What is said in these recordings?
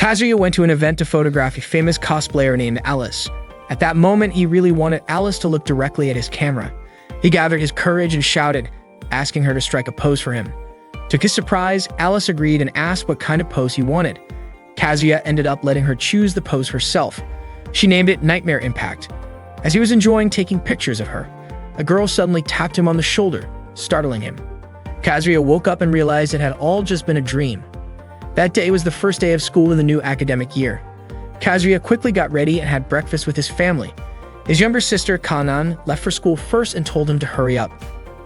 Kazuya went to an event to photograph a famous cosplayer named Alice. At that moment, he really wanted Alice to look directly at his camera. He gathered his courage and shouted, asking her to strike a pose for him. To his surprise, Alice agreed and asked what kind of pose he wanted. Kazuya ended up letting her choose the pose herself. She named it Nightmare Impact. As he was enjoying taking pictures of her, a girl suddenly tapped him on the shoulder, startling him. Kazuya woke up and realized it had all just been a dream. That day was the first day of school in the new academic year. Kazuya quickly got ready and had breakfast with his family. His younger sister, Kanan, left for school first and told him to hurry up.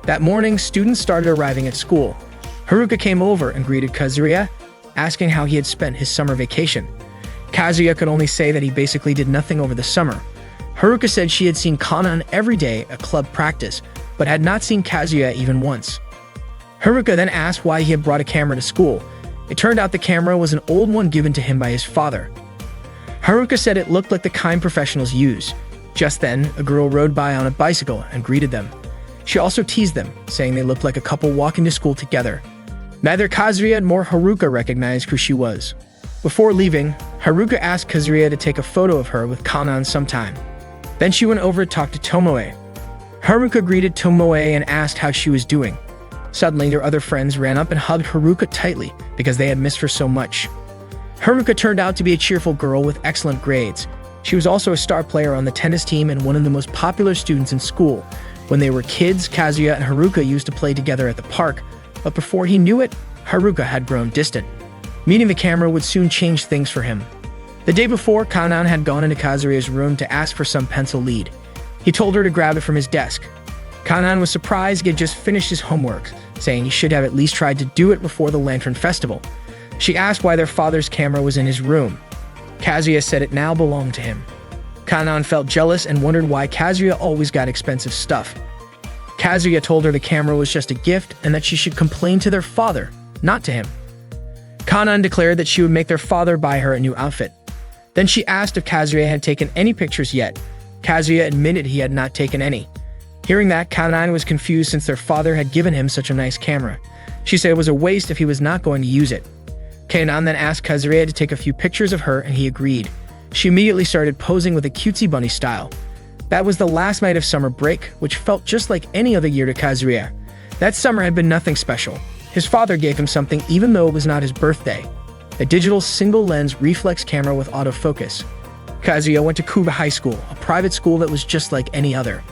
That morning, students started arriving at school. Haruka came over and greeted Kazuya, asking how he had spent his summer vacation. Kazuya could only say that he basically did nothing over the summer. Haruka said she had seen Kanan every day at club practice, but had not seen Kazuya even once. Haruka then asked why he had brought a camera to school. It turned out the camera was an old one given to him by his father. Haruka said it looked like the kind professionals use. Just then, a girl rode by on a bicycle and greeted them. She also teased them, saying they looked like a couple walking to school together. Neither Kazuya nor Haruka recognized who she was. Before leaving, Haruka asked Kazuya to take a photo of her with Kanan sometime. Then she went over to talk to Tomoe. Haruka greeted Tomoe and asked how she was doing. Suddenly, their other friends ran up and hugged Haruka tightly because they had missed her so much. Haruka turned out to be a cheerful girl with excellent grades. She was also a star player on the tennis team and one of the most popular students in school. When they were kids, Kazuya and Haruka used to play together at the park, but before he knew it, Haruka had grown distant. Meeting the camera would soon change things for him. The day before, Kanan had gone into Kazuya's room to ask for some pencil lead. He told her to grab it from his desk. Kanan was surprised he had just finished his homework, saying he should have at least tried to do it before the Lantern Festival. She asked why their father's camera was in his room. Kazuya said it now belonged to him. Kanan felt jealous and wondered why Kazuya always got expensive stuff. Kazuya told her the camera was just a gift and that she should complain to their father, not to him. Kanan declared that she would make their father buy her a new outfit. Then she asked if Kazuya had taken any pictures yet. Kazuya admitted he had not taken any. Hearing that, Kanan was confused since their father had given him such a nice camera. She said it was a waste if he was not going to use it. Kanan then asked Kazuya to take a few pictures of her and he agreed. She immediately started posing with a cutesy bunny style. That was the last night of summer break, which felt just like any other year to Kazuya. That summer had been nothing special. His father gave him something even though it was not his birthday. A digital single-lens reflex camera with autofocus. Kazuya went to Kuba High School, a private school that was just like any other.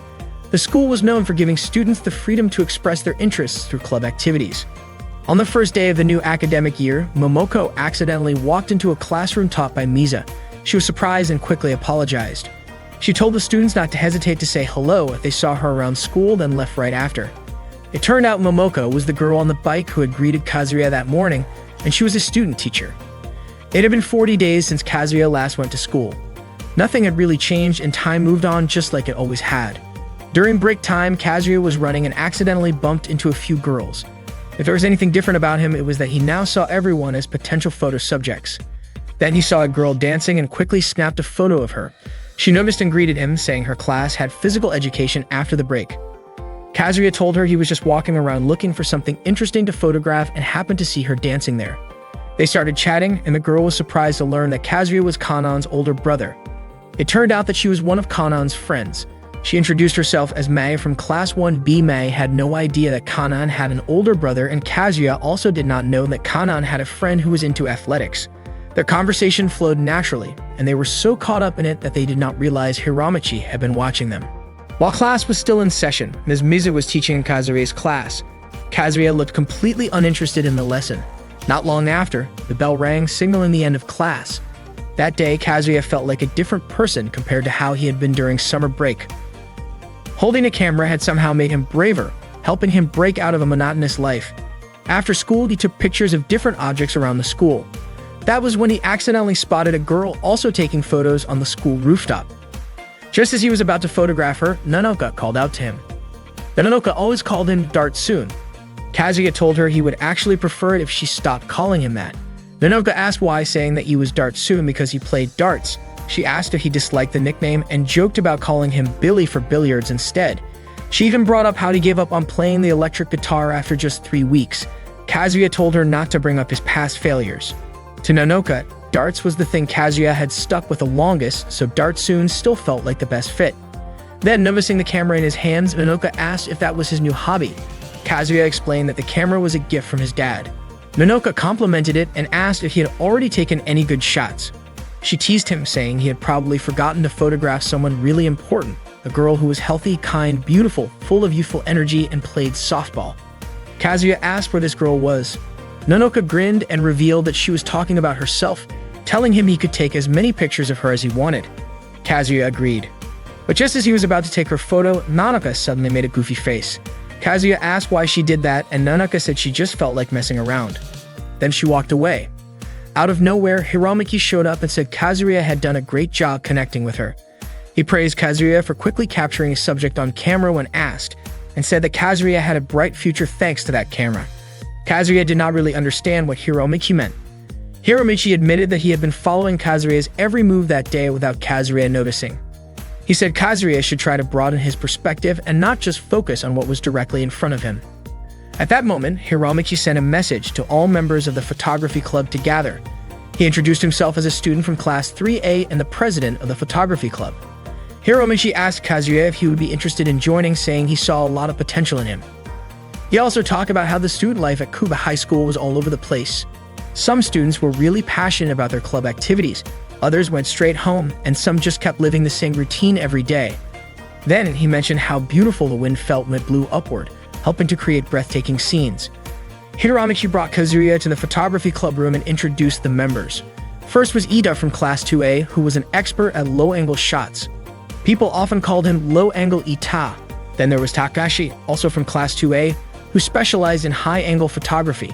The school was known for giving students the freedom to express their interests through club activities. On the first day of the new academic year, Momoko accidentally walked into a classroom taught by Miza. She was surprised and quickly apologized. She told the students not to hesitate to say hello if they saw her around school, then left right after. It turned out Momoko was the girl on the bike who had greeted Kazuya that morning, and she was a student teacher. It had been 40 days since Kazuya last went to school. Nothing had really changed and time moved on just like it always had. During break time, Kazuya was running and accidentally bumped into a few girls. If there was anything different about him, it was that he now saw everyone as potential photo subjects. Then he saw a girl dancing and quickly snapped a photo of her. She noticed and greeted him, saying her class had physical education after the break. Kazuya told her he was just walking around looking for something interesting to photograph and happened to see her dancing there. They started chatting, and the girl was surprised to learn that Kazuya was Kanan's older brother. It turned out that she was one of Kanan's friends. She introduced herself as Mei from Class 1B. Mei had no idea that Kanan had an older brother, and Kazuya also did not know that Kanan had a friend who was into athletics. Their conversation flowed naturally, and they were so caught up in it that they did not realize Hiramachi had been watching them. While class was still in session, Ms. Mizu was teaching in Kazuya's class. Kazuya looked completely uninterested in the lesson. Not long after, the bell rang, signaling the end of class. That day, Kazuya felt like a different person compared to how he had been during summer break. Holding a camera had somehow made him braver, helping him break out of a monotonous life. After school, he took pictures of different objects around the school. That was when he accidentally spotted a girl also taking photos on the school rooftop. Just as he was about to photograph her, Nanoka called out to him. Nanoka always called him Dartsoon. Kazuya told her he would actually prefer it if she stopped calling him that. Nanoka asked why, saying that he was Dartsoon because he played darts. She asked if he disliked the nickname and joked about calling him Billy for billiards instead. She even brought up how he gave up on playing the electric guitar after just 3 weeks. Kazuya told her not to bring up his past failures. To Nanoka, Darts was the thing Kazuya had stuck with the longest, so darts soon still felt like the best fit. Then, noticing the camera in his hands, Minoka asked if that was his new hobby. Kazuya explained that the camera was a gift from his dad. Minoka complimented it and asked if he had already taken any good shots. She teased him, saying he had probably forgotten to photograph someone really important, a girl who was healthy, kind, beautiful, full of youthful energy, and played softball. Kazuya asked where this girl was. Minoka grinned and revealed that she was talking about herself, telling him he could take as many pictures of her as he wanted. Kazuya agreed. But just as he was about to take her photo, Nanaka suddenly made a goofy face. Kazuya asked why she did that, and Nanaka said she just felt like messing around. Then she walked away. Out of nowhere, Hiramaki showed up and said Kazuya had done a great job connecting with her. He praised Kazuya for quickly capturing his subject on camera when asked, and said that Kazuya had a bright future thanks to that camera. Kazuya did not really understand what Hiramaki meant. Hiramaki admitted that he had been following Kazuya's every move that day without Kazuya noticing. He said Kazuya should try to broaden his perspective and not just focus on what was directly in front of him. At that moment, Hiramaki sent a message to all members of the photography club to gather. He introduced himself as a student from Class 3A and the president of the photography club. Hiramaki asked Kazuya if he would be interested in joining, saying he saw a lot of potential in him. He also talked about how the student life at Kuba High School was all over the place. Some students were really passionate about their club activities, others went straight home, and some just kept living the same routine every day. Then he mentioned how beautiful the wind felt when it blew upward, helping to create breathtaking scenes. Hiramaki brought Kazuya to the photography club room and introduced the members. First was Ida from Class 2A, who was an expert at low-angle shots. People often called him Low-Angle Ita. Then there was Takashi, also from Class 2A, who specialized in high-angle photography.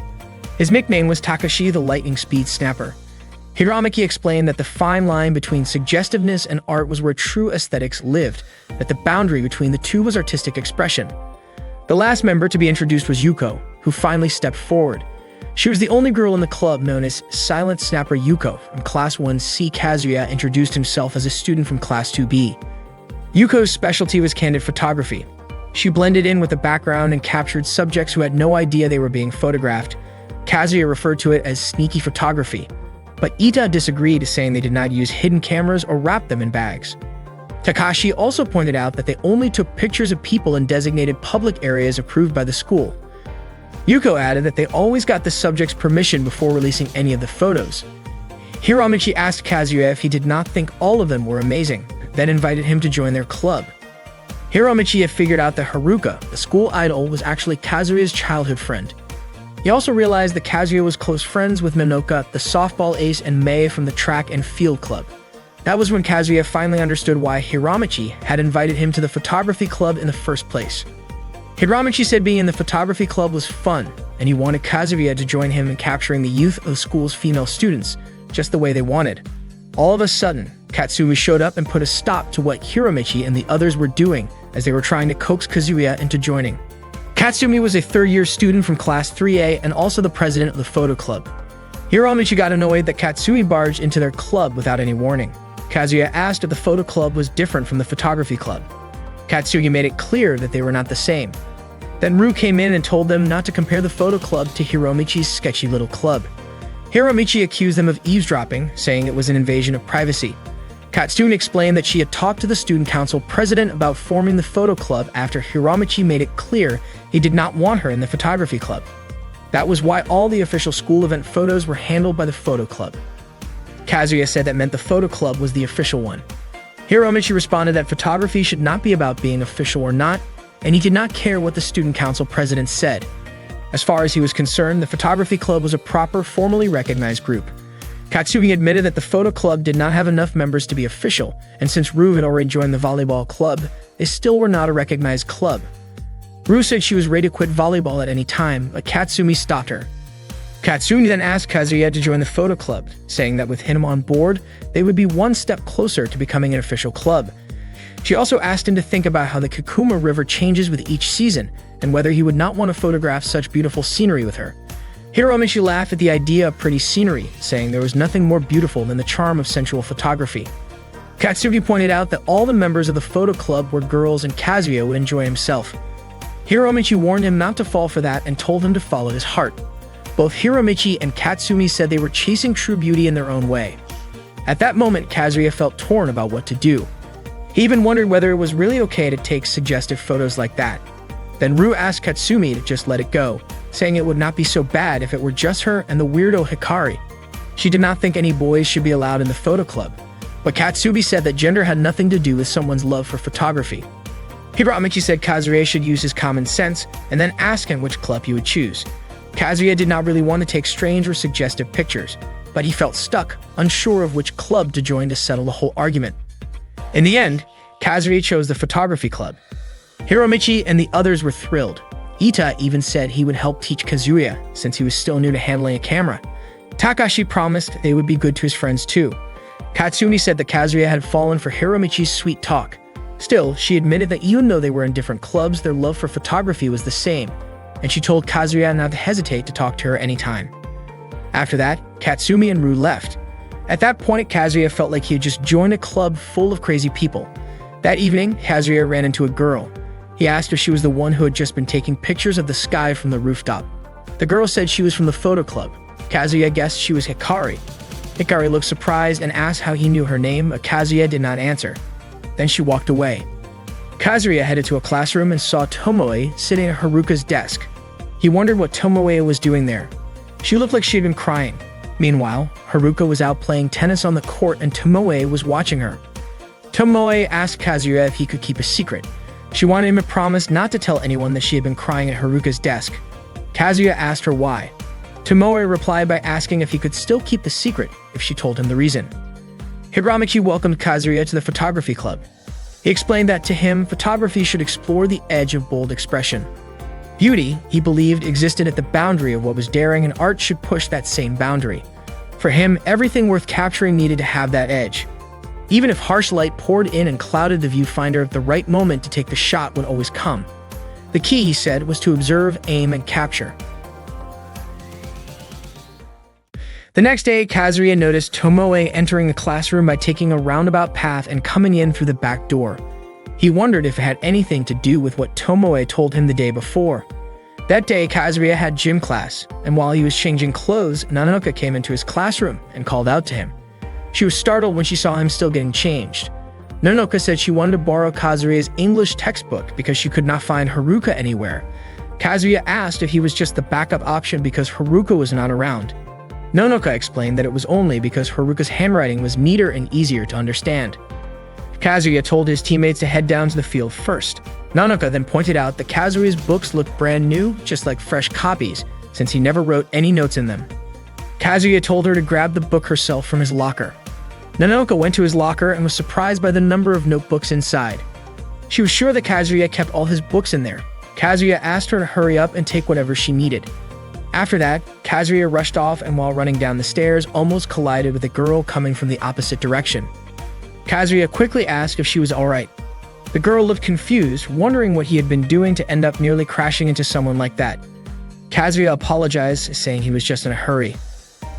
His nickname was Takashi the Lightning Speed Snapper. Hiramaki explained that the fine line between suggestiveness and art was where true aesthetics lived, that the boundary between the two was artistic expression. The last member to be introduced was Yuko, who finally stepped forward. She was the only girl in the club known as Silent Snapper Yuko from Class 1C. Kazuya introduced himself as a student from Class 2B. Yuko's specialty was candid photography. She blended in with the background and captured subjects who had no idea they were being photographed. Kazuya referred to it as sneaky photography, but Ita disagreed, saying they did not use hidden cameras or wrap them in bags. Takashi also pointed out that they only took pictures of people in designated public areas approved by the school. Yuko added that they always got the subject's permission before releasing any of the photos. Hiramaki asked Kazuya if he did not think all of them were amazing, then invited him to join their club. Hiramaki had figured out that Haruka, the school idol, was actually Kazuya's childhood friend. He also realized that Kazuya was close friends with Minoka, the softball ace, and Mei from the track and field club. That was when Kazuya finally understood why Hiramaki had invited him to the photography club in the first place. Hiramaki said being in the photography club was fun, and he wanted Kazuya to join him in capturing the youth of the school's female students, just the way they wanted. All of a sudden, Katsumi showed up and put a stop to what Hiramaki and the others were doing as they were trying to coax Kazuya into joining. Katsumi was a third-year student from Class 3A and also the president of the photo club. Hiramaki got annoyed that Katsumi barged into their club without any warning. Kazuya asked if the photo club was different from the photography club. Katsugi made it clear that they were not the same. Then Ru came in and told them not to compare the photo club to Hiramichi's sketchy little club. Hiramichi accused them of eavesdropping, saying it was an invasion of privacy. Katsumi explained that she had talked to the student council president about forming the photo club after Hiramichi made it clear he did not want her in the photography club. That was why all the official school event photos were handled by the photo club. Kazuya said that meant the photo club was the official one. Hiromichi responded that photography should not be about being official or not, and he did not care what the student council president said. As far as he was concerned, the photography club was a proper, formally recognized group. Katsugi admitted that the photo club did not have enough members to be official, and since Ru had already joined the volleyball club, they still were not a recognized club. Ru said she was ready to quit volleyball at any time, but Katsumi stopped her. Katsumi then asked Kazuya to join the photo club, saying that with him on board, they would be one step closer to becoming an official club. She also asked him to think about how the Kikuma River changes with each season, and whether he would not want to photograph such beautiful scenery with her. Hiromichi laughed at the idea of pretty scenery, saying there was nothing more beautiful than the charm of sensual photography. Katsugi pointed out that all the members of the photo club were girls and Kazuya would enjoy himself. Hiromichi warned him not to fall for that and told him to follow his heart. Both Hiromichi and Katsumi said they were chasing true beauty in their own way. At that moment, Kazuya felt torn about what to do. He even wondered whether it was really okay to take suggestive photos like that. Then Rue asked Katsumi to just let it go, saying it would not be so bad if it were just her and the weirdo Hikari. She did not think any boys should be allowed in the photo club, but Katsumi said that gender had nothing to do with someone's love for photography. Hiromichi said Kazuya should use his common sense and then ask him which club he would choose. Kazuya did not really want to take strange or suggestive pictures, but he felt stuck, unsure of which club to join to settle the whole argument. In the end, Kazuya chose the photography club. Hiromichi and the others were thrilled. Ita even said he would help teach Kazuya since he was still new to handling a camera. Takashi promised they would be good to his friends too. Katsumi said that Kazuya had fallen for Hiromichi's sweet talk. Still, she admitted that even though they were in different clubs, their love for photography was the same, and she told Kazuya not to hesitate to talk to her anytime. After that, Katsumi and Rue left. At that point, Kazuya felt like he had just joined a club full of crazy people. That evening, Kazuya ran into a girl. He asked if she was the one who had just been taking pictures of the sky from the rooftop. The girl said she was from the photo club. Kazuya guessed she was Hikari. Hikari looked surprised and asked how he knew her name, but Kazuya did not answer. Then she walked away. Kazuya headed to a classroom and saw Tomoe sitting at Haruka's desk. He wondered what Tomoe was doing there. She looked like she had been crying. Meanwhile, Haruka was out playing tennis on the court and Tomoe was watching her. Tomoe asked Kazuya if he could keep a secret. She wanted him to promise not to tell anyone that she had been crying at Haruka's desk. Kazuya asked her why. Tomoe replied by asking if he could still keep the secret if she told him the reason. Hiromichi welcomed Kazuya to the photography club. He explained that to him, photography should explore the edge of bold expression. Beauty, he believed, existed at the boundary of what was daring, and art should push that same boundary. For him, everything worth capturing needed to have that edge. Even if harsh light poured in and clouded the viewfinder, the right moment to take the shot would always come. The key, he said, was to observe, aim, and capture. The next day, Kazuya noticed Tomoe entering the classroom by taking a roundabout path and coming in through the back door. He wondered if it had anything to do with what Tomoe told him the day before. That day, Kazuya had gym class, and while he was changing clothes, Nanoka came into his classroom and called out to him. She was startled when she saw him still getting changed. Nanoka said she wanted to borrow Kazuya's English textbook because she could not find Haruka anywhere. Kazuya asked if he was just the backup option because Haruka was not around. Nanoka explained that it was only because Haruka's handwriting was neater and easier to understand. Kazuya told his teammates to head down to the field first. Nanoka then pointed out that Kazuya's books looked brand new, just like fresh copies, since he never wrote any notes in them. Kazuya told her to grab the book herself from his locker. Nanoka went to his locker and was surprised by the number of notebooks inside. She was sure that Kazuya kept all his books in there. Kazuya asked her to hurry up and take whatever she needed. After that, Kazuya rushed off and while running down the stairs, almost collided with a girl coming from the opposite direction. Kazuya quickly asked if she was alright. The girl looked confused, wondering what he had been doing to end up nearly crashing into someone like that. Kazuya apologized, saying he was just in a hurry.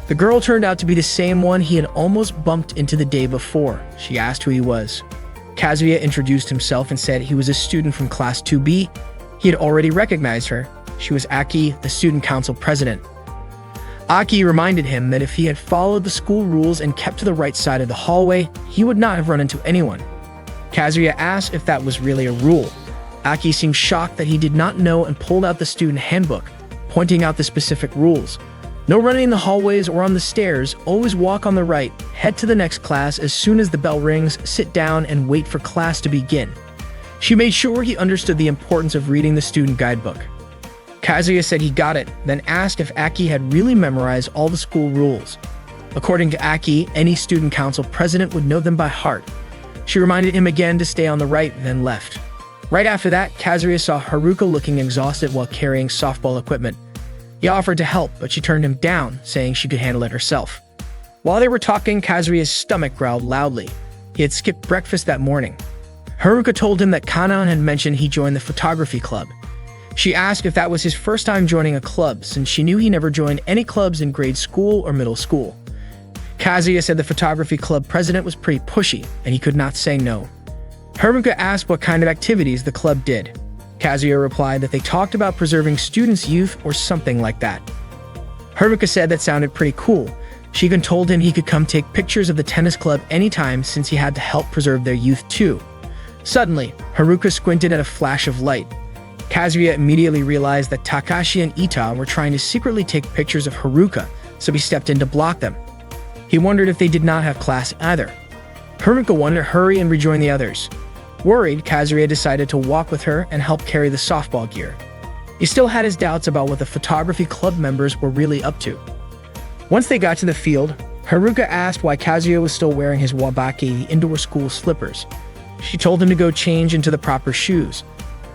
The girl turned out to be the same one he had almost bumped into the day before. She asked who he was. Kazuya introduced himself and said he was a student from Class 2B. He had already recognized her. She was Aki, the student council president. Aki reminded him that if he had followed the school rules and kept to the right side of the hallway, he would not have run into anyone. Kazuya asked if that was really a rule. Aki seemed shocked that he did not know and pulled out the student handbook, pointing out the specific rules. No running in the hallways or on the stairs, always walk on the right, head to the next class as soon as the bell rings, sit down and wait for class to begin. She made sure he understood the importance of reading the student guidebook. Kazuya said he got it, then asked if Aki had really memorized all the school rules. According to Aki, any student council president would know them by heart. She reminded him again to stay on the right, then left. Right after that, Kazuya saw Haruka looking exhausted while carrying softball equipment. He offered to help, but she turned him down, saying she could handle it herself. While they were talking, Kazuya's stomach growled loudly. He had skipped breakfast that morning. Haruka told him that Kanan had mentioned he joined the photography club. She asked if that was his first time joining a club, since she knew he never joined any clubs in grade school or middle school. Kazuya said the photography club president was pretty pushy, and he could not say no. Haruka asked what kind of activities the club did. Kazuya replied that they talked about preserving students' youth or something like that. Haruka said that sounded pretty cool. She even told him he could come take pictures of the tennis club anytime since he had to help preserve their youth too. Suddenly, Haruka squinted at a flash of light. Kazuya immediately realized that Takashi and Ita were trying to secretly take pictures of Haruka, so he stepped in to block them. He wondered if they did not have class either. Haruka wanted to hurry and rejoin the others. Worried, Kazuya decided to walk with her and help carry the softball gear. He still had his doubts about what the photography club members were really up to. Once they got to the field, Haruka asked why Kazuya was still wearing his wabaki, the indoor school slippers. She told him to go change into the proper shoes.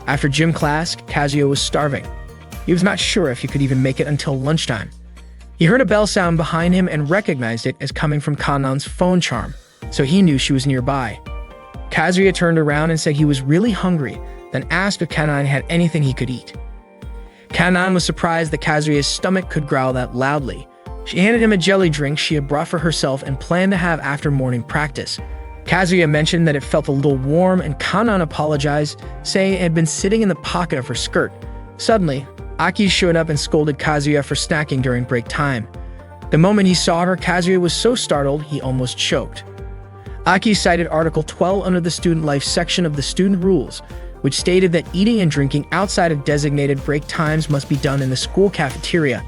After gym class, Kazuya was starving. He was not sure if he could even make it until lunchtime. He heard a bell sound behind him and recognized it as coming from Kanan's phone charm, so he knew she was nearby. Kazuya turned around and said he was really hungry, then asked if Kanan had anything he could eat. Kanan was surprised that Kazuya's stomach could growl that loudly. She handed him a jelly drink she had brought for herself and planned to have after morning practice. Kazuya mentioned that it felt a little warm, and Kanan apologized, saying it had been sitting in the pocket of her skirt. Suddenly, Aki showed up and scolded Kazuya for snacking during break time. The moment he saw her, Kazuya was so startled he almost choked. Aki cited Article 12 under the Student Life section of the Student Rules, which stated that eating and drinking outside of designated break times must be done in the school cafeteria,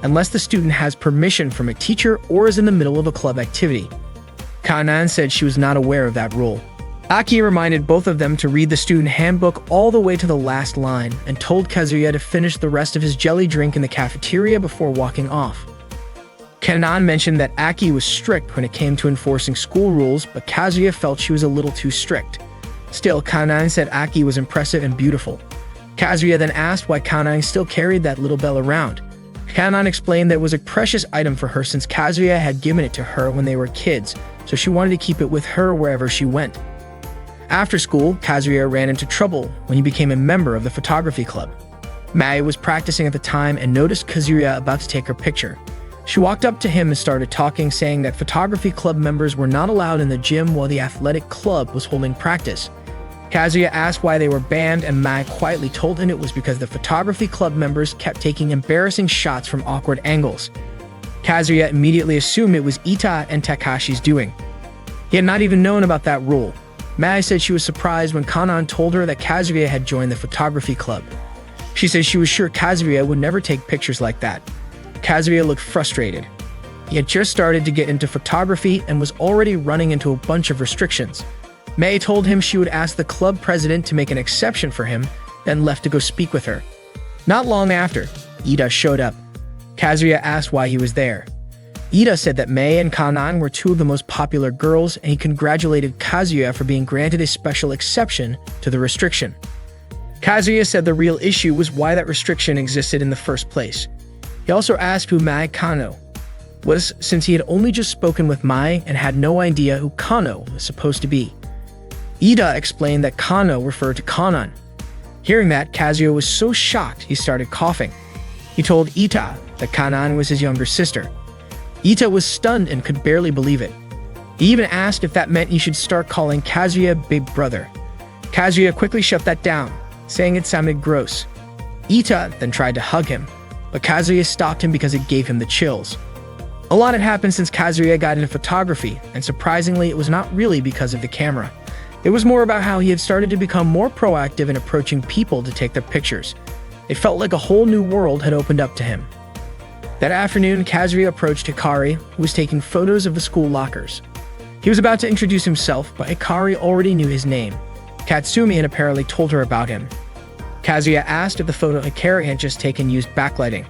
unless the student has permission from a teacher or is in the middle of a club activity. Kanan said she was not aware of that rule. Aki reminded both of them to read the student handbook all the way to the last line and told Kazuya to finish the rest of his jelly drink in the cafeteria before walking off. Kanan mentioned that Aki was strict when it came to enforcing school rules, but Kazuya felt she was a little too strict. Still, Kanan said Aki was impressive and beautiful. Kazuya then asked why Kanan still carried that little bell around. Kanan explained that it was a precious item for her since Kazuya had given it to her when they were kids, so she wanted to keep it with her wherever she went. After school, Kazuya ran into trouble when he became a member of the photography club. Mai was practicing at the time and noticed Kazuya about to take her picture. She walked up to him and started talking, saying that photography club members were not allowed in the gym while the athletic club was holding practice. Kazuya asked why they were banned, and Mai quietly told him it was because the photography club members kept taking embarrassing shots from awkward angles. Kazuya immediately assumed it was Ita and Takashi's doing. He had not even known about that rule. Mai said she was surprised when Kanan told her that Kazuya had joined the photography club. She said she was sure Kazuya would never take pictures like that. Kazuya looked frustrated. He had just started to get into photography and was already running into a bunch of restrictions. Mai told him she would ask the club president to make an exception for him, then left to go speak with her. Not long after, Ida showed up. Kazuya asked why he was there. Ida said that Mai and Kanan were two of the most popular girls, and he congratulated Kazuya for being granted a special exception to the restriction. Kazuya said the real issue was why that restriction existed in the first place. He also asked who Mai Kano was, since he had only just spoken with Mai and had no idea who Kano was supposed to be. Ida explained that Kano referred to Kanan. Hearing that, Kazuya was so shocked he started coughing. He told Ita that Kanan was his younger sister. Ita was stunned and could barely believe it. He even asked if that meant he should start calling Kazuya Big Brother. Kazuya quickly shut that down, saying it sounded gross. Ita then tried to hug him, but Kazuya stopped him because it gave him the chills. A lot had happened since Kazuya got into photography, and surprisingly, it was not really because of the camera. It was more about how he had started to become more proactive in approaching people to take their pictures. It felt like a whole new world had opened up to him. That afternoon, Kazuya approached Hikari, who was taking photos of the school lockers. He was about to introduce himself, but Hikari already knew his name. Katsumi had apparently told her about him. Kazuya asked if the photo Hikari had just taken used backlighting.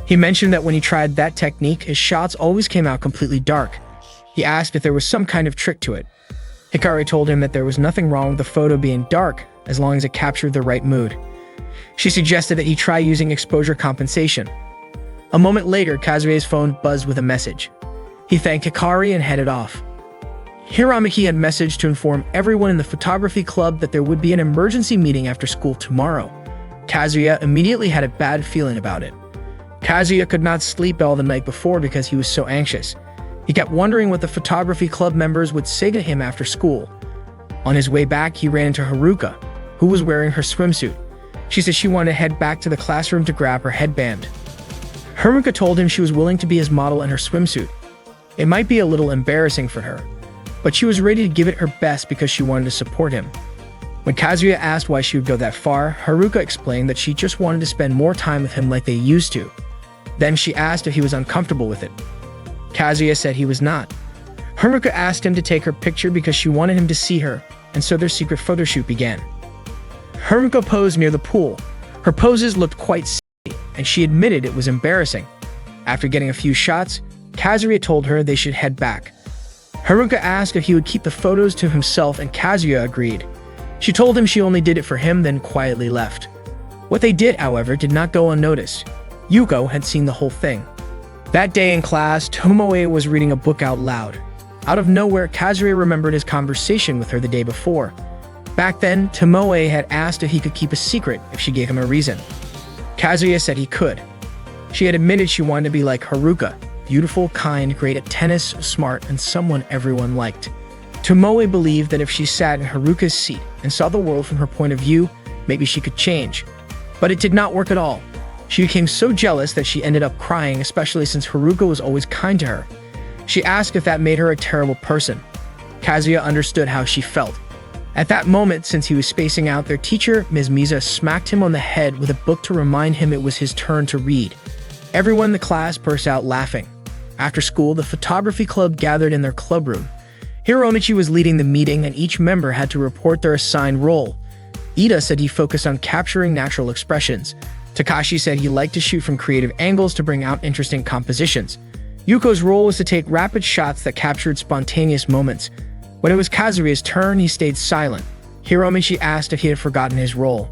He mentioned that when he tried that technique, his shots always came out completely dark. He asked if there was some kind of trick to it. Hikari told him that there was nothing wrong with the photo being dark as long as it captured the right mood. She suggested that he try using exposure compensation. A moment later, Kazuya's phone buzzed with a message. He thanked Hikari and headed off. Hiramaki had messaged to inform everyone in the photography club that there would be an emergency meeting after school tomorrow. Kazuya immediately had a bad feeling about it. Kazuya could not sleep all the night before because he was so anxious. He kept wondering what the photography club members would say to him after school. On his way back, he ran into Haruka, who was wearing her swimsuit. She said she wanted to head back to the classroom to grab her headband. Haruka told him she was willing to be his model in her swimsuit. It might be a little embarrassing for her, but she was ready to give it her best because she wanted to support him. When Kazuya asked why she would go that far, Haruka explained that she just wanted to spend more time with him like they used to. Then she asked if he was uncomfortable with it. Kazuya said he was not. Haruka asked him to take her picture because she wanted him to see her, and so their secret photo shoot began. Haruka posed near the pool. Her poses looked quite silly, and she admitted it was embarrassing. After getting a few shots, Kazuya told her they should head back. Haruka asked if he would keep the photos to himself, and Kazuya agreed. She told him she only did it for him, then quietly left. What they did, however, did not go unnoticed. Yuko had seen the whole thing. That day in class, Tomoe was reading a book out loud. Out of nowhere, Kazuya remembered his conversation with her the day before. Back then, Tomoe had asked if he could keep a secret if she gave him a reason. Kazuya said he could. She had admitted she wanted to be like Haruka, beautiful, kind, great at tennis, smart, and someone everyone liked. Tomoe believed that if she sat in Haruka's seat and saw the world from her point of view, maybe she could change. But it did not work at all. She became so jealous that she ended up crying, especially since Haruka was always kind to her. She asked if that made her a terrible person. Kazuya understood how she felt. At that moment, since he was spacing out, their teacher, Ms. Miza, smacked him on the head with a book to remind him it was his turn to read. Everyone in the class burst out laughing. After school, the photography club gathered in their club room. Hiromichi was leading the meeting, and each member had to report their assigned role. Ida said he focused on capturing natural expressions. Takashi said he liked to shoot from creative angles to bring out interesting compositions. Yuko's role was to take rapid shots that captured spontaneous moments. When it was Kazuya's turn, he stayed silent. Hiromichi asked if he had forgotten his role.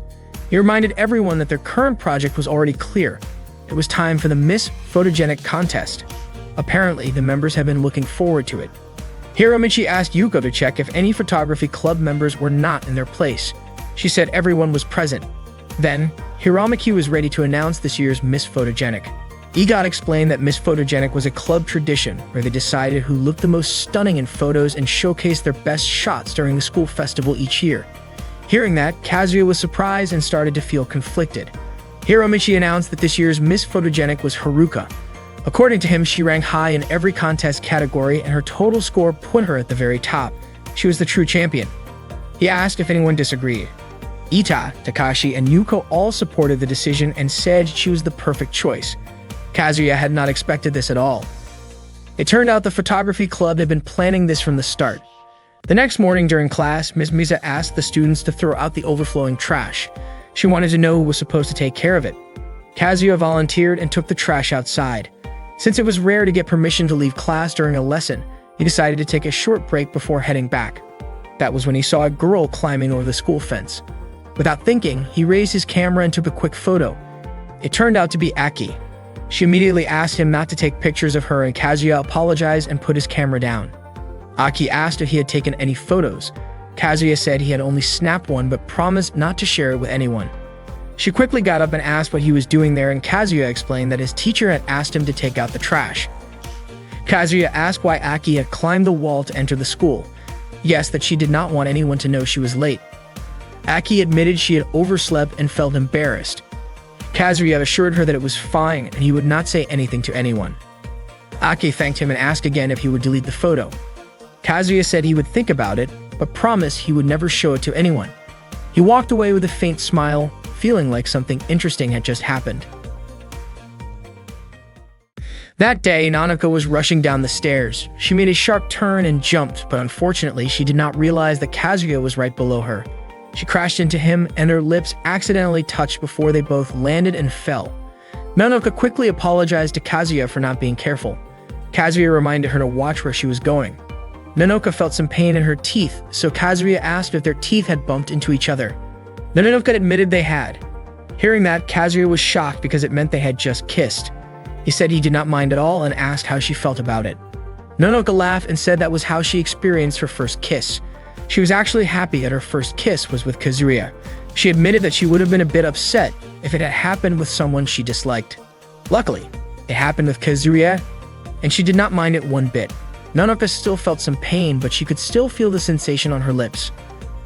He reminded everyone that their current project was already clear. It was time for the Miss Photogenic contest. Apparently, the members had been looking forward to it. Hiromichi asked Yuko to check if any photography club members were not in their place. She said everyone was present. Then, Hiromichi was ready to announce this year's Miss Photogenic. EGOT explained that Miss Photogenic was a club tradition where they decided who looked the most stunning in photos and showcased their best shots during the school festival each year. Hearing that, Kazuya was surprised and started to feel conflicted. Hiromichi announced that this year's Miss Photogenic was Haruka. According to him, she ranked high in every contest category, and her total score put her at the very top. She was the true champion. He asked if anyone disagreed. Ita, Takashi, and Yuko all supported the decision and said she was the perfect choice. Kazuya had not expected this at all. It turned out the photography club had been planning this from the start. The next morning during class, Ms. Miza asked the students to throw out the overflowing trash. She wanted to know who was supposed to take care of it. Kazuya volunteered and took the trash outside. Since it was rare to get permission to leave class during a lesson, he decided to take a short break before heading back. That was when he saw a girl climbing over the school fence. Without thinking, he raised his camera and took a quick photo. It turned out to be Aki. She immediately asked him not to take pictures of her, and Kazuya apologized and put his camera down. Aki asked if he had taken any photos. Kazuya said he had only snapped one but promised not to share it with anyone. She quickly got up and asked what he was doing there, and Kazuya explained that his teacher had asked him to take out the trash. Kazuya asked why Aki had climbed the wall to enter the school. Yes, that she did not want anyone to know she was late. Aki admitted she had overslept and felt embarrassed. Kazuya assured her that it was fine and he would not say anything to anyone. Aki thanked him and asked again if he would delete the photo. Kazuya said he would think about it, but promised he would never show it to anyone. He walked away with a faint smile, feeling like something interesting had just happened. That day, Nanako was rushing down the stairs. She made a sharp turn and jumped, but unfortunately, she did not realize that Kazuya was right below her. She crashed into him, and their lips accidentally touched before they both landed and fell. Nanako quickly apologized to Kazuya for not being careful. Kazuya reminded her to watch where she was going. Nanoka felt some pain in her teeth, so Kazuya asked if their teeth had bumped into each other. Nanoka admitted they had. Hearing that, Kazuya was shocked because it meant they had just kissed. He said he did not mind at all and asked how she felt about it. Nanoka laughed and said that was how she experienced her first kiss. She was actually happy that her first kiss was with Kazuya. She admitted that she would have been a bit upset if it had happened with someone she disliked. Luckily, it happened with Kazuya, and she did not mind it one bit. Nanoka still felt some pain, but she could still feel the sensation on her lips.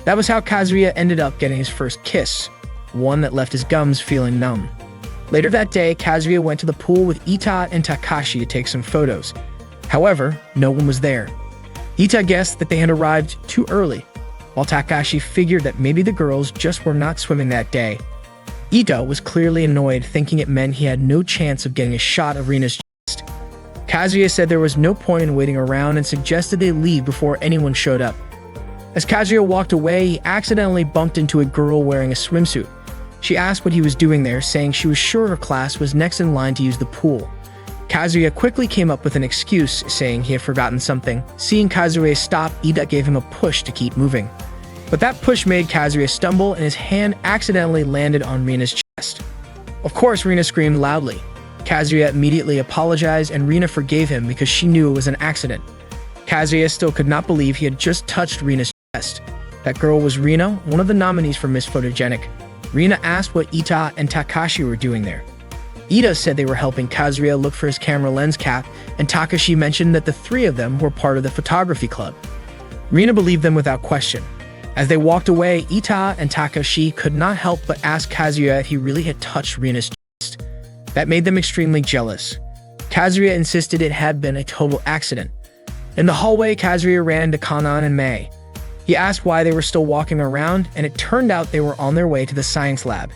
That was how Kazuya ended up getting his first kiss, one that left his gums feeling numb. Later that day, Kazuya went to the pool with Ita and Takashi to take some photos. However, no one was there. Ita guessed that they had arrived too early, while Takashi figured that maybe the girls just were not swimming that day. Ita was clearly annoyed, thinking it meant he had no chance of getting a shot of Rina's chest. Kazuya said there was no point in waiting around and suggested they leave before anyone showed up. As Kazuya walked away, he accidentally bumped into a girl wearing a swimsuit. She asked what he was doing there, saying she was sure her class was next in line to use the pool. Kazuya quickly came up with an excuse, saying he had forgotten something. Seeing Kazuya stop, Ida gave him a push to keep moving. But that push made Kazuya stumble and his hand accidentally landed on Rina's chest. Of course, Rina screamed loudly. Kazuya immediately apologized and Rina forgave him because she knew it was an accident. Kazuya still could not believe he had just touched Rina's chest. That girl was Rina, one of the nominees for Miss Photogenic. Rina asked what Ita and Takashi were doing there. Ida said they were helping Kazuya look for his camera lens cap, and Takashi mentioned that the three of them were part of the photography club. Rina believed them without question. As they walked away, Ita and Takashi could not help but ask Kazuya if he really had touched Rina's chest. That made them extremely jealous. Kazuya insisted it had been a total accident. In the hallway, Kazuya ran into Kanan and Mei. He asked why they were still walking around, and it turned out they were on their way to the science lab.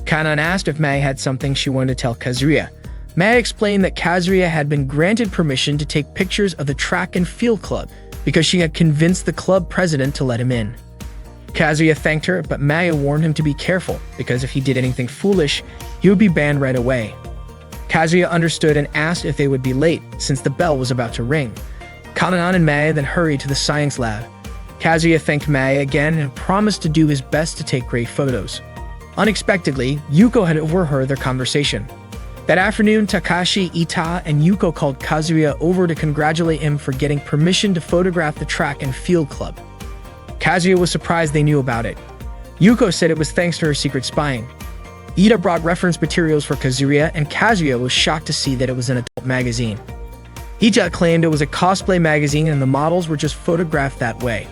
Kanan asked if Mei had something she wanted to tell Kazuya. Mei explained that Kazuya had been granted permission to take pictures of the track and field club because she had convinced the club president to let him in. Kazuya thanked her, but Mei warned him to be careful because if he did anything foolish, he would be banned right away. Kazuya understood and asked if they would be late since the bell was about to ring. Kanan and Mei then hurried to the science lab. Kazuya thanked Mei again and promised to do his best to take great photos. Unexpectedly, Yuko had overheard their conversation. That afternoon, Takashi, Ita, and Yuko called Kazuya over to congratulate him for getting permission to photograph the track and field club. Kazuya was surprised they knew about it. Yuko said it was thanks to her secret spying. Ida brought reference materials for Kazuya, and Kazuya was shocked to see that it was an adult magazine. Ita claimed it was a cosplay magazine and the models were just photographed that way.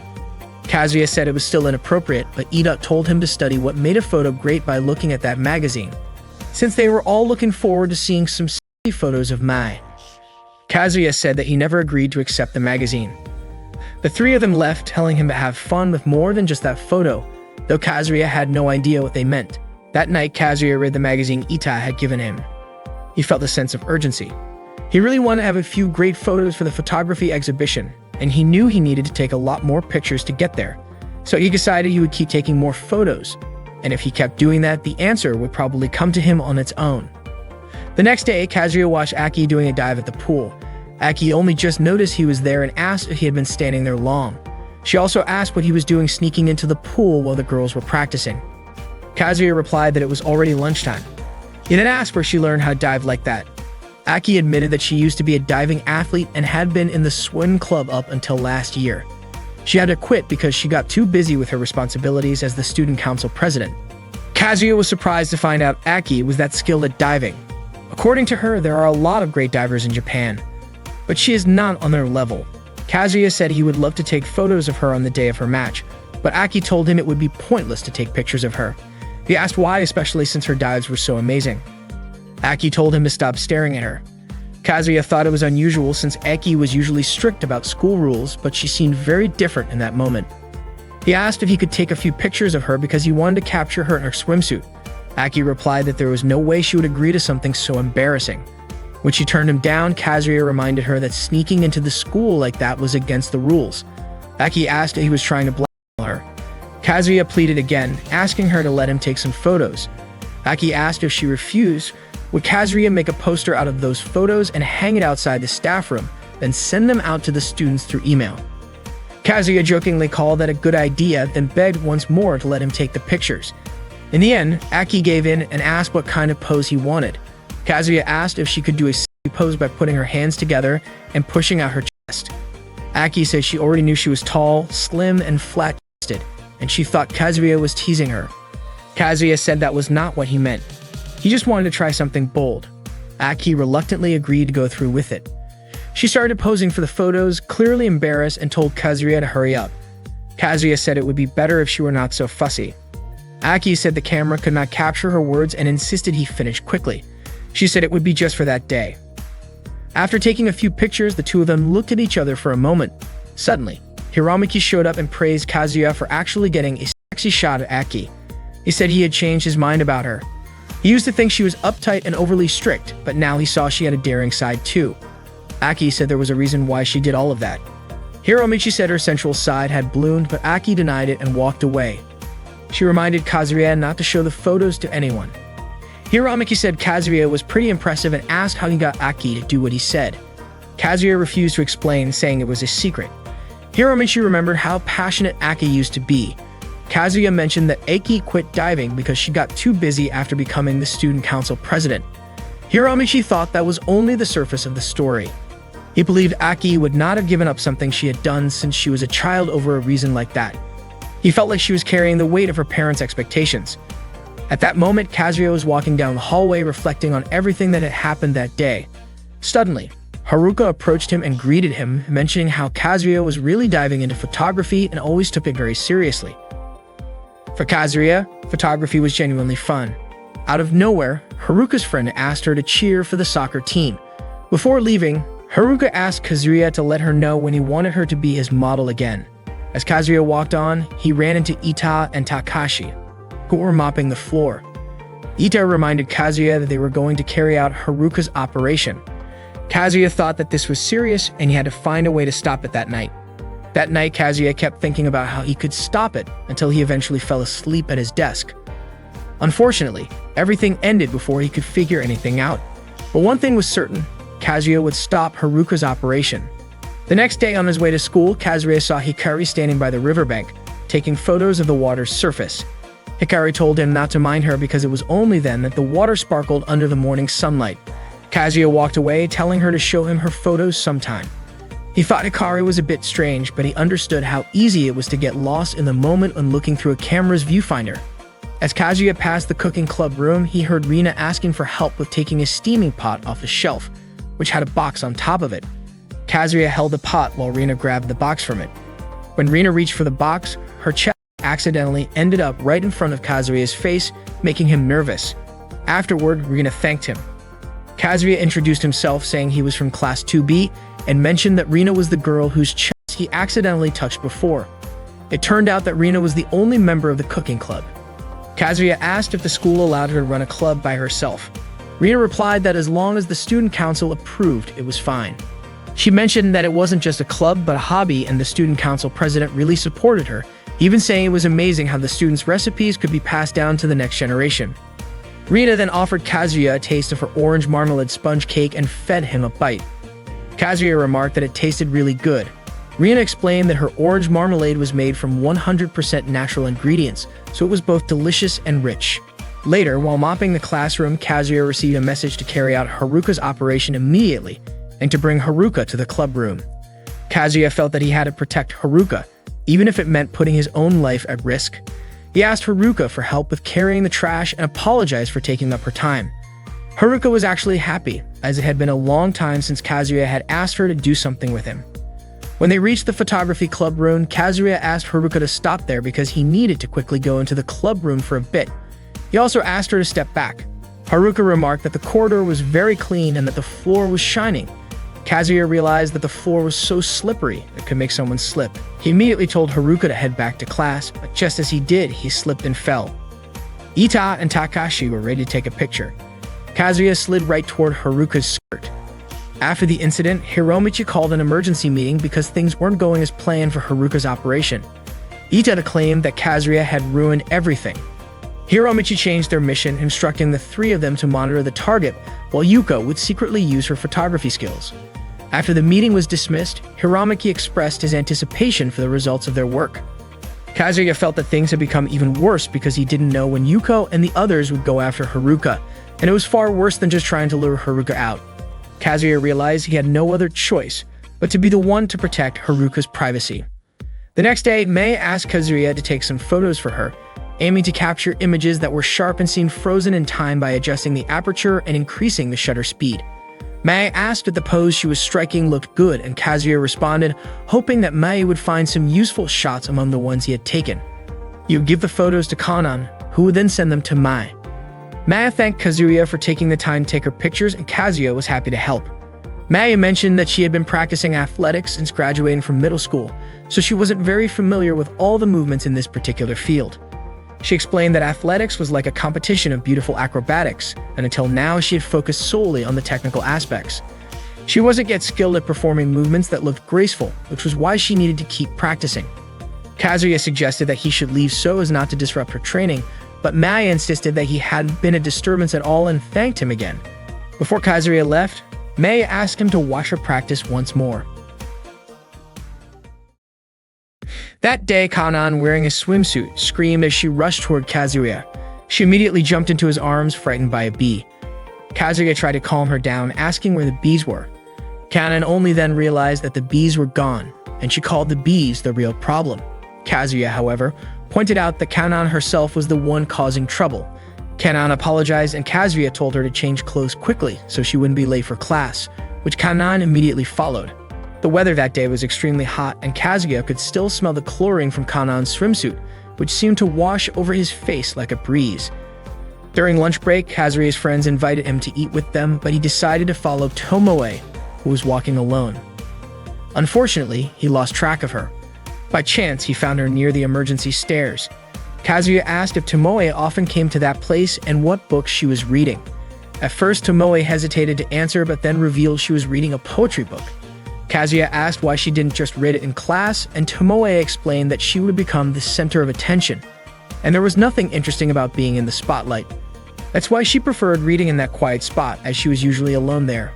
Kazuya said it was still inappropriate, but Ida told him to study what made a photo great by looking at that magazine, since they were all looking forward to seeing some silly photos of Mai. Kazuya said that he never agreed to accept the magazine. The three of them left, telling him to have fun with more than just that photo, though Kazuya had no idea what they meant. That night, Kazuya read the magazine Ita had given him. He felt a sense of urgency. He really wanted to have a few great photos for the photography exhibition, and he knew he needed to take a lot more pictures to get there. So he decided he would keep taking more photos, and if he kept doing that, the answer would probably come to him on its own. The next day, Kazuya watched Aki doing a dive at the pool. Aki only just noticed he was there and asked if he had been standing there long. She also asked what he was doing sneaking into the pool while the girls were practicing. Kazuya replied that it was already lunchtime. He then asked where she learned how to dive like that. Aki admitted that she used to be a diving athlete and had been in the swim club up until last year. She had to quit because she got too busy with her responsibilities as the student council president. Kazuya was surprised to find out Aki was that skilled at diving. According to her, there are a lot of great divers in Japan, but she is not on their level. Kazuya said he would love to take photos of her on the day of her match, but Aki told him it would be pointless to take pictures of her. He asked why, especially since her dives were so amazing. Aki told him to stop staring at her. Kazuya thought it was unusual since Aki was usually strict about school rules, but she seemed very different in that moment. He asked if he could take a few pictures of her because he wanted to capture her in her swimsuit. Aki replied that there was no way she would agree to something so embarrassing. When she turned him down, Kazuya reminded her that sneaking into the school like that was against the rules. Aki asked if he was trying to blackmail her. Kazuya pleaded again, asking her to let him take some photos. Aki asked if she refused, would Kazuya make a poster out of those photos and hang it outside the staff room, then send them out to the students through email. Kazuya jokingly called that a good idea, then begged once more to let him take the pictures. In the end, Aki gave in and asked what kind of pose he wanted. Kazuya asked if she could do a silly pose by putting her hands together and pushing out her chest. Aki said she already knew she was tall, slim, and flat-chested, and she thought Kazuya was teasing her. Kazuya said that was not what he meant. He just wanted to try something bold. Aki reluctantly agreed to go through with it. She started posing for the photos, clearly embarrassed, and told Kazuya to hurry up. Kazuya said it would be better if she were not so fussy. Aki said the camera could not capture her words and insisted he finish quickly. She said it would be just for that day. After taking a few pictures, the two of them looked at each other for a moment. Suddenly, Hiramaki showed up and praised Kazuya for actually getting a sexy shot at Aki. He said he had changed his mind about her. He used to think she was uptight and overly strict, but now he saw she had a daring side too. Aki said there was a reason why she did all of that. Hiromichi said her sensual side had bloomed, but Aki denied it and walked away. She reminded Kazuya not to show the photos to anyone. Hiromichi said Kazuya was pretty impressive and asked how he got Aki to do what he said. Kazuya refused to explain, saying it was a secret. Hiromichi remembered how passionate Aki used to be. Kazuya mentioned that Aki quit diving because she got too busy after becoming the student council president. Hiromichi thought that was only the surface of the story. He believed Aki would not have given up something she had done since she was a child over a reason like that. He felt like she was carrying the weight of her parents' expectations. At that moment, Kazuya was walking down the hallway reflecting on everything that had happened that day. Suddenly, Haruka approached him and greeted him, mentioning how Kazuya was really diving into photography and always took it very seriously. For Kazuya, photography was genuinely fun. Out of nowhere, Haruka's friend asked her to cheer for the soccer team. Before leaving, Haruka asked Kazuya to let her know when he wanted her to be his model again. As Kazuya walked on, he ran into Ita and Takashi, who were mopping the floor. Ita reminded Kazuya that they were going to carry out Haruka's operation. Kazuya thought that this was serious and he had to find a way to stop it that night. That night, Kazuya kept thinking about how he could stop it until he eventually fell asleep at his desk. Unfortunately, everything ended before he could figure anything out. But one thing was certain, Kazuya would stop Haruka's operation. The next day on his way to school, Kazuya saw Hikari standing by the riverbank, taking photos of the water's surface. Hikari told him not to mind her because it was only then that the water sparkled under the morning sunlight. Kazuya walked away, telling her to show him her photos sometime. He thought Hikari was a bit strange, but he understood how easy it was to get lost in the moment when looking through a camera's viewfinder. As Kazuya passed the cooking club room, he heard Rina asking for help with taking a steaming pot off the shelf, which had a box on top of it. Kazuya held the pot while Rina grabbed the box from it. When Rina reached for the box, her chest accidentally ended up right in front of Kazuya's face, making him nervous. Afterward, Rina thanked him. Kazuya introduced himself, saying he was from Class 2B, and mentioned that Rina was the girl whose chest he accidentally touched before. It turned out that Rina was the only member of the cooking club. Kazuya asked if the school allowed her to run a club by herself. Rina replied that as long as the student council approved, it was fine. She mentioned that it wasn't just a club but a hobby, and the student council president really supported her, even saying it was amazing how the students' recipes could be passed down to the next generation. Rina then offered Kazuya a taste of her orange marmalade sponge cake and fed him a bite. Kazuya remarked that it tasted really good. Rina explained that her orange marmalade was made from 100% natural ingredients, so it was both delicious and rich. Later, while mopping the classroom, Kazuya received a message to carry out Haruka's operation immediately and to bring Haruka to the club room. Kazuya felt that he had to protect Haruka, even if it meant putting his own life at risk. He asked Haruka for help with carrying the trash and apologized for taking up her time. Haruka was actually happy, as it had been a long time since Kazuya had asked her to do something with him. When they reached the photography club room, Kazuya asked Haruka to stop there because he needed to quickly go into the club room for a bit. He also asked her to step back. Haruka remarked that the corridor was very clean and that the floor was shining. Kazuya realized that the floor was so slippery it could make someone slip. He immediately told Haruka to head back to class, but just as he did, he slipped and fell. Ita and Takashi were ready to take a picture. Kazuya slid right toward Haruka's skirt. After the incident, Hiromichi called an emergency meeting because things weren't going as planned for Haruka's operation. Ita claimed that Kazuya had ruined everything. Hiromichi changed their mission, instructing the three of them to monitor the target, while Yuko would secretly use her photography skills. After the meeting was dismissed, Hiromichi expressed his anticipation for the results of their work. Kazuya felt that things had become even worse because he didn't know when Yuko and the others would go after Haruka, and it was far worse than just trying to lure Haruka out. Kazuya realized he had no other choice but to be the one to protect Haruka's privacy. The next day, Mei asked Kazuya to take some photos for her, aiming to capture images that were sharp and seemed frozen in time by adjusting the aperture and increasing the shutter speed. Mei asked if the pose she was striking looked good, and Kazuya responded, hoping that Mei would find some useful shots among the ones he had taken. He would give the photos to Kanan, who would then send them to Mai. Maya thanked Kazuya for taking the time to take her pictures, and Kazuya was happy to help. Maya mentioned that she had been practicing athletics since graduating from middle school, so she wasn't very familiar with all the movements in this particular field. She explained that athletics was like a competition of beautiful acrobatics, and until now she had focused solely on the technical aspects. She wasn't yet skilled at performing movements that looked graceful, which was why she needed to keep practicing. Kazuya suggested that he should leave so as not to disrupt her training, but Maya insisted that he hadn't been a disturbance at all and thanked him again. Before Kazuya left, Maya asked him to watch her practice once more. That day, Kanan, wearing a swimsuit, screamed as she rushed toward Kazuya. She immediately jumped into his arms, frightened by a bee. Kazuya tried to calm her down, asking where the bees were. Kanan only then realized that the bees were gone, and she called the bees the real problem. Kazuya, however, pointed out that Kanan herself was the one causing trouble. Kanan apologized, and Kazuya told her to change clothes quickly so she wouldn't be late for class, which Kanan immediately followed. The weather that day was extremely hot, and Kazuya could still smell the chlorine from Kanan's swimsuit, which seemed to wash over his face like a breeze. During lunch break, Kazuya's friends invited him to eat with them, but he decided to follow Tomoe, who was walking alone. Unfortunately, he lost track of her. By chance, he found her near the emergency stairs. Kazuya asked if Tomoe often came to that place and what books she was reading. At first, Tomoe hesitated to answer, but then revealed she was reading a poetry book. Kazuya asked why she didn't just read it in class, and Tomoe explained that she would become the center of attention, and there was nothing interesting about being in the spotlight. That's why she preferred reading in that quiet spot, as she was usually alone there.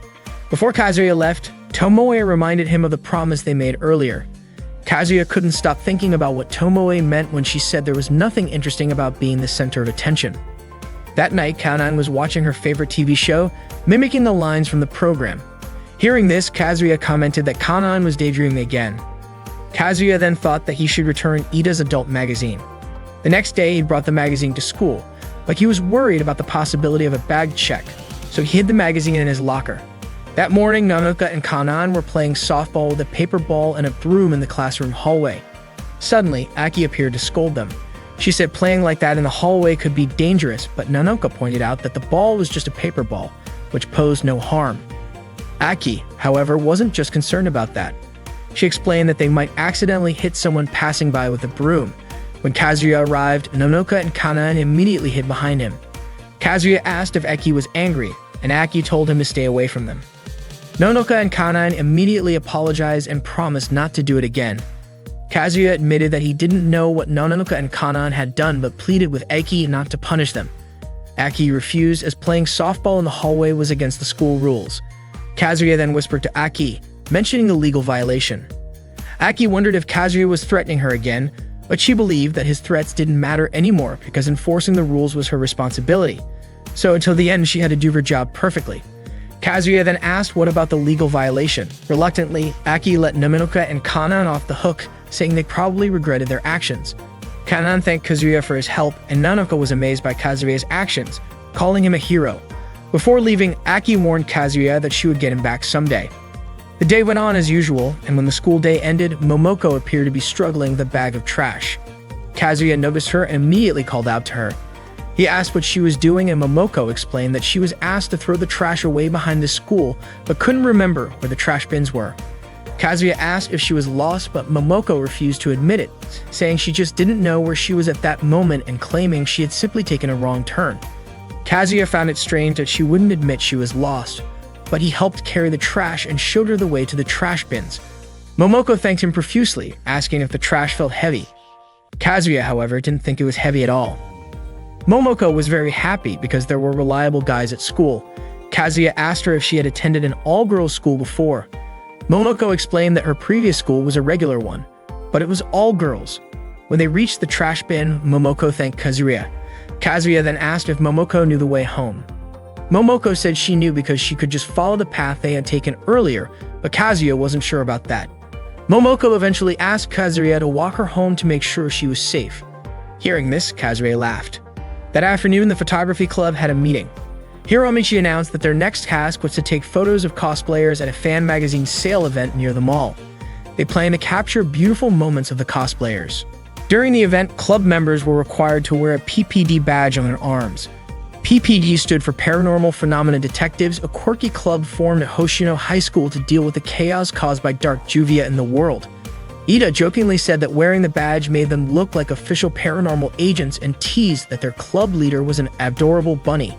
Before Kazuya left, Tomoe reminded him of the promise they made earlier. Kazuya couldn't stop thinking about what Tomoe meant when she said there was nothing interesting about being the center of attention. That night, Kanan was watching her favorite TV show, mimicking the lines from the program. Hearing this, Kazuya commented that Kanan was daydreaming again. Kazuya then thought that he should return Ida's adult magazine. The next day, he brought the magazine to school, but he was worried about the possibility of a bag check, so he hid the magazine in his locker. That morning, Nanoka and Kanan were playing softball with a paper ball and a broom in the classroom hallway. Suddenly, Aki appeared to scold them. She said playing like that in the hallway could be dangerous, but Nanoka pointed out that the ball was just a paper ball, which posed no harm. Aki, however, wasn't just concerned about that. She explained that they might accidentally hit someone passing by with a broom. When Kazuya arrived, Nanoka and Kanan immediately hid behind him. Kazuya asked if Aki was angry, and Aki told him to stay away from them. Nanoka and Kanan immediately apologized and promised not to do it again. Kazuya admitted that he didn't know what Nanoka and Kanan had done, but pleaded with Aki not to punish them. Aki refused, as playing softball in the hallway was against the school rules. Kazuya then whispered to Aki, mentioning the legal violation. Aki wondered if Kazuya was threatening her again, but she believed that his threats didn't matter anymore because enforcing the rules was her responsibility. So until the end, she had to do her job perfectly. Kazuya then asked what about the legal violation. Reluctantly, Aki let Nanoka and Kanan off the hook, saying they probably regretted their actions. Kanan thanked Kazuya for his help, and Nanoka was amazed by Kazuya's actions, calling him a hero. Before leaving, Aki warned Kazuya that she would get him back someday. The day went on as usual, and when the school day ended, Momoko appeared to be struggling with a bag of trash. Kazuya noticed her and immediately called out to her. He asked what she was doing, and Momoko explained that she was asked to throw the trash away behind the school, but couldn't remember where the trash bins were. Kazuya asked if she was lost, but Momoko refused to admit it, saying she just didn't know where she was at that moment and claiming she had simply taken a wrong turn. Kazuya found it strange that she wouldn't admit she was lost, but he helped carry the trash and showed her the way to the trash bins. Momoko thanked him profusely, asking if the trash felt heavy. Kazuya, however, didn't think it was heavy at all. Momoko was very happy because there were reliable guys at school. Kazuya asked her if she had attended an all-girls school before. Momoko explained that her previous school was a regular one, but it was all girls. When they reached the trash bin, Momoko thanked Kazuya. Kazuya then asked if Momoko knew the way home. Momoko said she knew because she could just follow the path they had taken earlier, but Kazuya wasn't sure about that. Momoko eventually asked Kazuya to walk her home to make sure she was safe. Hearing this, Kazuya laughed. That afternoon, the photography club had a meeting. Hiromichi announced that their next task was to take photos of cosplayers at a fan magazine sale event near the mall. They planned to capture beautiful moments of the cosplayers. During the event, club members were required to wear a PPD badge on their arms. PPD stood for Paranormal Phenomena Detectives, a quirky club formed at Hoshino High School to deal with the chaos caused by dark juvia in the world. Ida jokingly said that wearing the badge made them look like official paranormal agents and teased that their club leader was an adorable bunny.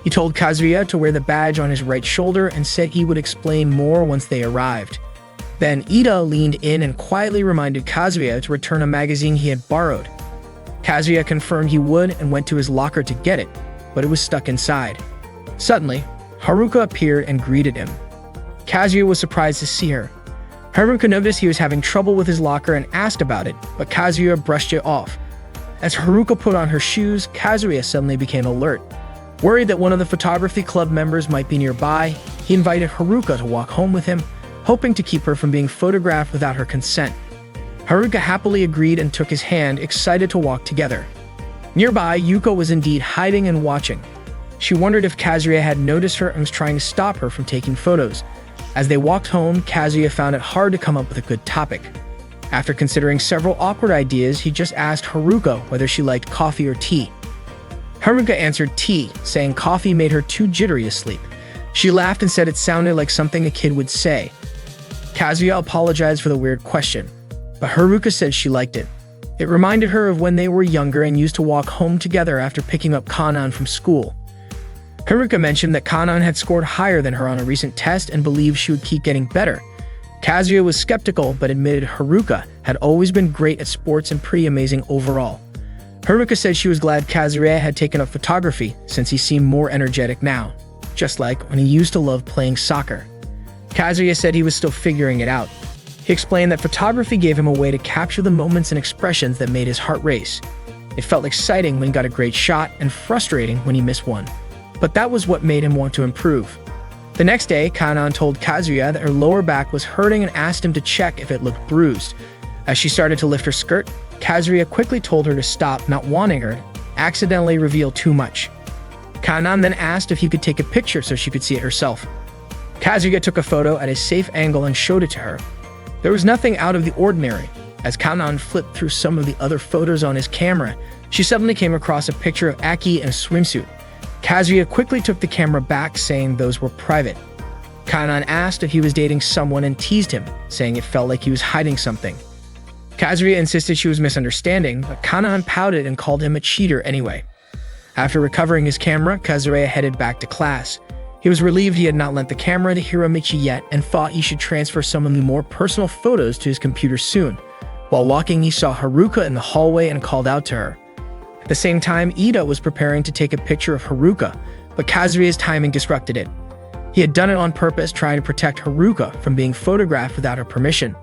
He told Kazuya to wear the badge on his right shoulder and said he would explain more once they arrived. Then Ida leaned in and quietly reminded Kazuya to return a magazine he had borrowed. Kazuya confirmed he would and went to his locker to get it, but it was stuck inside. Suddenly, Haruka appeared and greeted him. Kazuya was surprised to see her. Haruka noticed he was having trouble with his locker and asked about it, but Kazuya brushed it off. As Haruka put on her shoes, Kazuya suddenly became alert. Worried that one of the photography club members might be nearby, he invited Haruka to walk home with him, hoping to keep her from being photographed without her consent. Haruka happily agreed and took his hand, excited to walk together. Nearby, Yuko was indeed hiding and watching. She wondered if Kazuya had noticed her and was trying to stop her from taking photos. As they walked home, Kazuya found it hard to come up with a good topic. After considering several awkward ideas, he just asked Haruka whether she liked coffee or tea. Haruka answered tea, saying coffee made her too jittery to sleep. She laughed and said it sounded like something a kid would say. Kazuya apologized for the weird question, but Haruka said she liked it. It reminded her of when they were younger and used to walk home together after picking up Kanan from school. Haruka mentioned that Kanan had scored higher than her on a recent test and believed she would keep getting better. Kazuya was skeptical but admitted Haruka had always been great at sports and pretty amazing overall. Haruka said she was glad Kazuya had taken up photography since he seemed more energetic now, just like when he used to love playing soccer. Kazuya said he was still figuring it out. He explained that photography gave him a way to capture the moments and expressions that made his heart race. It felt exciting when he got a great shot and frustrating when he missed one. But that was what made him want to improve. The next day, Kanan told Kazuya that her lower back was hurting and asked him to check if it looked bruised. As she started to lift her skirt, Kazuya quickly told her to stop, not wanting her to accidentally reveal too much. Kanan then asked if he could take a picture so she could see it herself. Kazuya took a photo at a safe angle and showed it to her. There was nothing out of the ordinary. As Kanan flipped through some of the other photos on his camera, she suddenly came across a picture of Aki in a swimsuit. Kazuya quickly took the camera back, saying those were private. Kanan asked if he was dating someone and teased him, saying it felt like he was hiding something. Kazuya insisted she was misunderstanding, but Kanan pouted and called him a cheater anyway. After recovering his camera, Kazuya headed back to class. He was relieved he had not lent the camera to Hiromichi yet and thought he should transfer some of the more personal photos to his computer soon. While walking, he saw Haruka in the hallway and called out to her. At the same time, Ida was preparing to take a picture of Haruka, but Kazuya's timing disrupted it. He had done it on purpose, trying to protect Haruka from being photographed without her permission.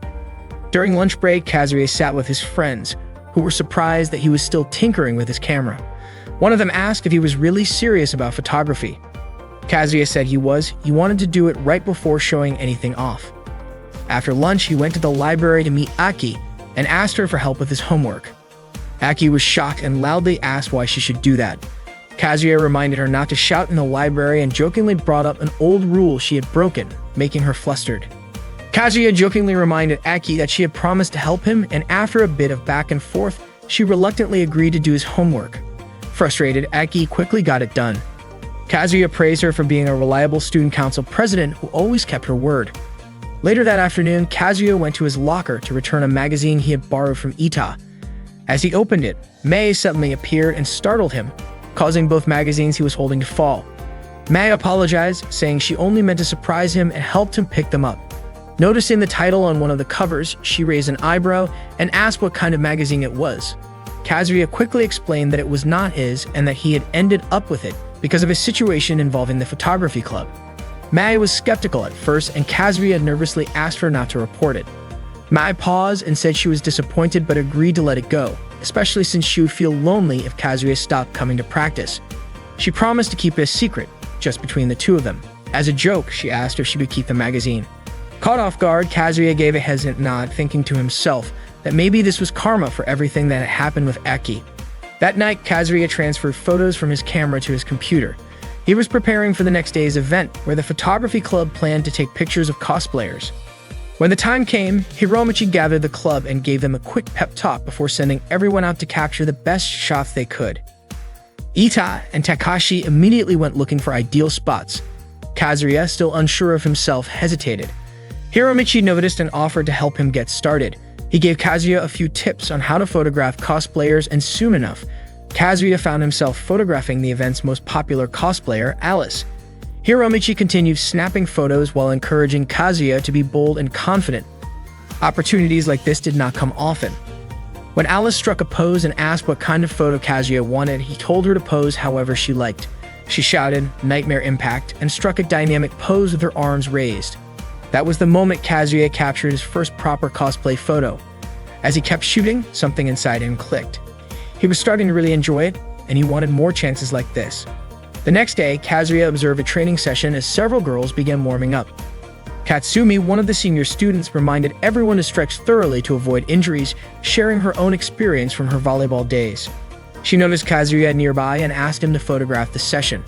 During lunch break, Kazuya sat with his friends, who were surprised that he was still tinkering with his camera. One of them asked if he was really serious about photography. Kazuya said he wanted to do it right before showing anything off. After lunch, he went to the library to meet Aki and asked her for help with his homework. Aki was shocked and loudly asked why she should do that. Kazuya reminded her not to shout in the library and jokingly brought up an old rule she had broken, making her flustered. Kazuya jokingly reminded Aki that she had promised to help him, and after a bit of back and forth, she reluctantly agreed to do his homework. Frustrated, Aki quickly got it done. Kazuya praised her for being a reliable student council president who always kept her word. Later that afternoon, Kazuya went to his locker to return a magazine he had borrowed from Ita. As he opened it, Mei suddenly appeared and startled him, causing both magazines he was holding to fall. Mei apologized, saying she only meant to surprise him and helped him pick them up. Noticing the title on one of the covers, she raised an eyebrow and asked what kind of magazine it was. Kazuya quickly explained that it was not his and that he had ended up with it because of a situation involving the photography club. Mei was skeptical at first, and Kazuya nervously asked her not to report it. Mei paused and said she was disappointed but agreed to let it go, especially since she would feel lonely if Kazuya stopped coming to practice. She promised to keep it a secret, just between the two of them. As a joke, she asked if she could keep the magazine. Caught off guard, Kazuya gave a hesitant nod, thinking to himself that maybe this was karma for everything that had happened with Aki. That night, Kazuya transferred photos from his camera to his computer. He was preparing for the next day's event, where the photography club planned to take pictures of cosplayers. When the time came, Hiromichi gathered the club and gave them a quick pep talk before sending everyone out to capture the best shots they could. Ita and Takashi immediately went looking for ideal spots. Kazuya, still unsure of himself, hesitated. Hiromichi noticed and offered to help him get started. He gave Kazuya a few tips on how to photograph cosplayers, and soon enough, Kazuya found himself photographing the event's most popular cosplayer, Alice. Hiromichi continued snapping photos while encouraging Kazuya to be bold and confident. Opportunities like this did not come often. When Alice struck a pose and asked what kind of photo Kazuya wanted, he told her to pose however she liked. She shouted, "Nightmare Impact," and struck a dynamic pose with her arms raised. That was the moment Kazuya captured his first proper cosplay photo. As he kept shooting, something inside him clicked. He was starting to really enjoy it, and he wanted more chances like this. The next day, Kazuya observed a training session as several girls began warming up. Katsumi, one of the senior students, reminded everyone to stretch thoroughly to avoid injuries, sharing her own experience from her volleyball days. She noticed Kazuya nearby and asked him to photograph the session.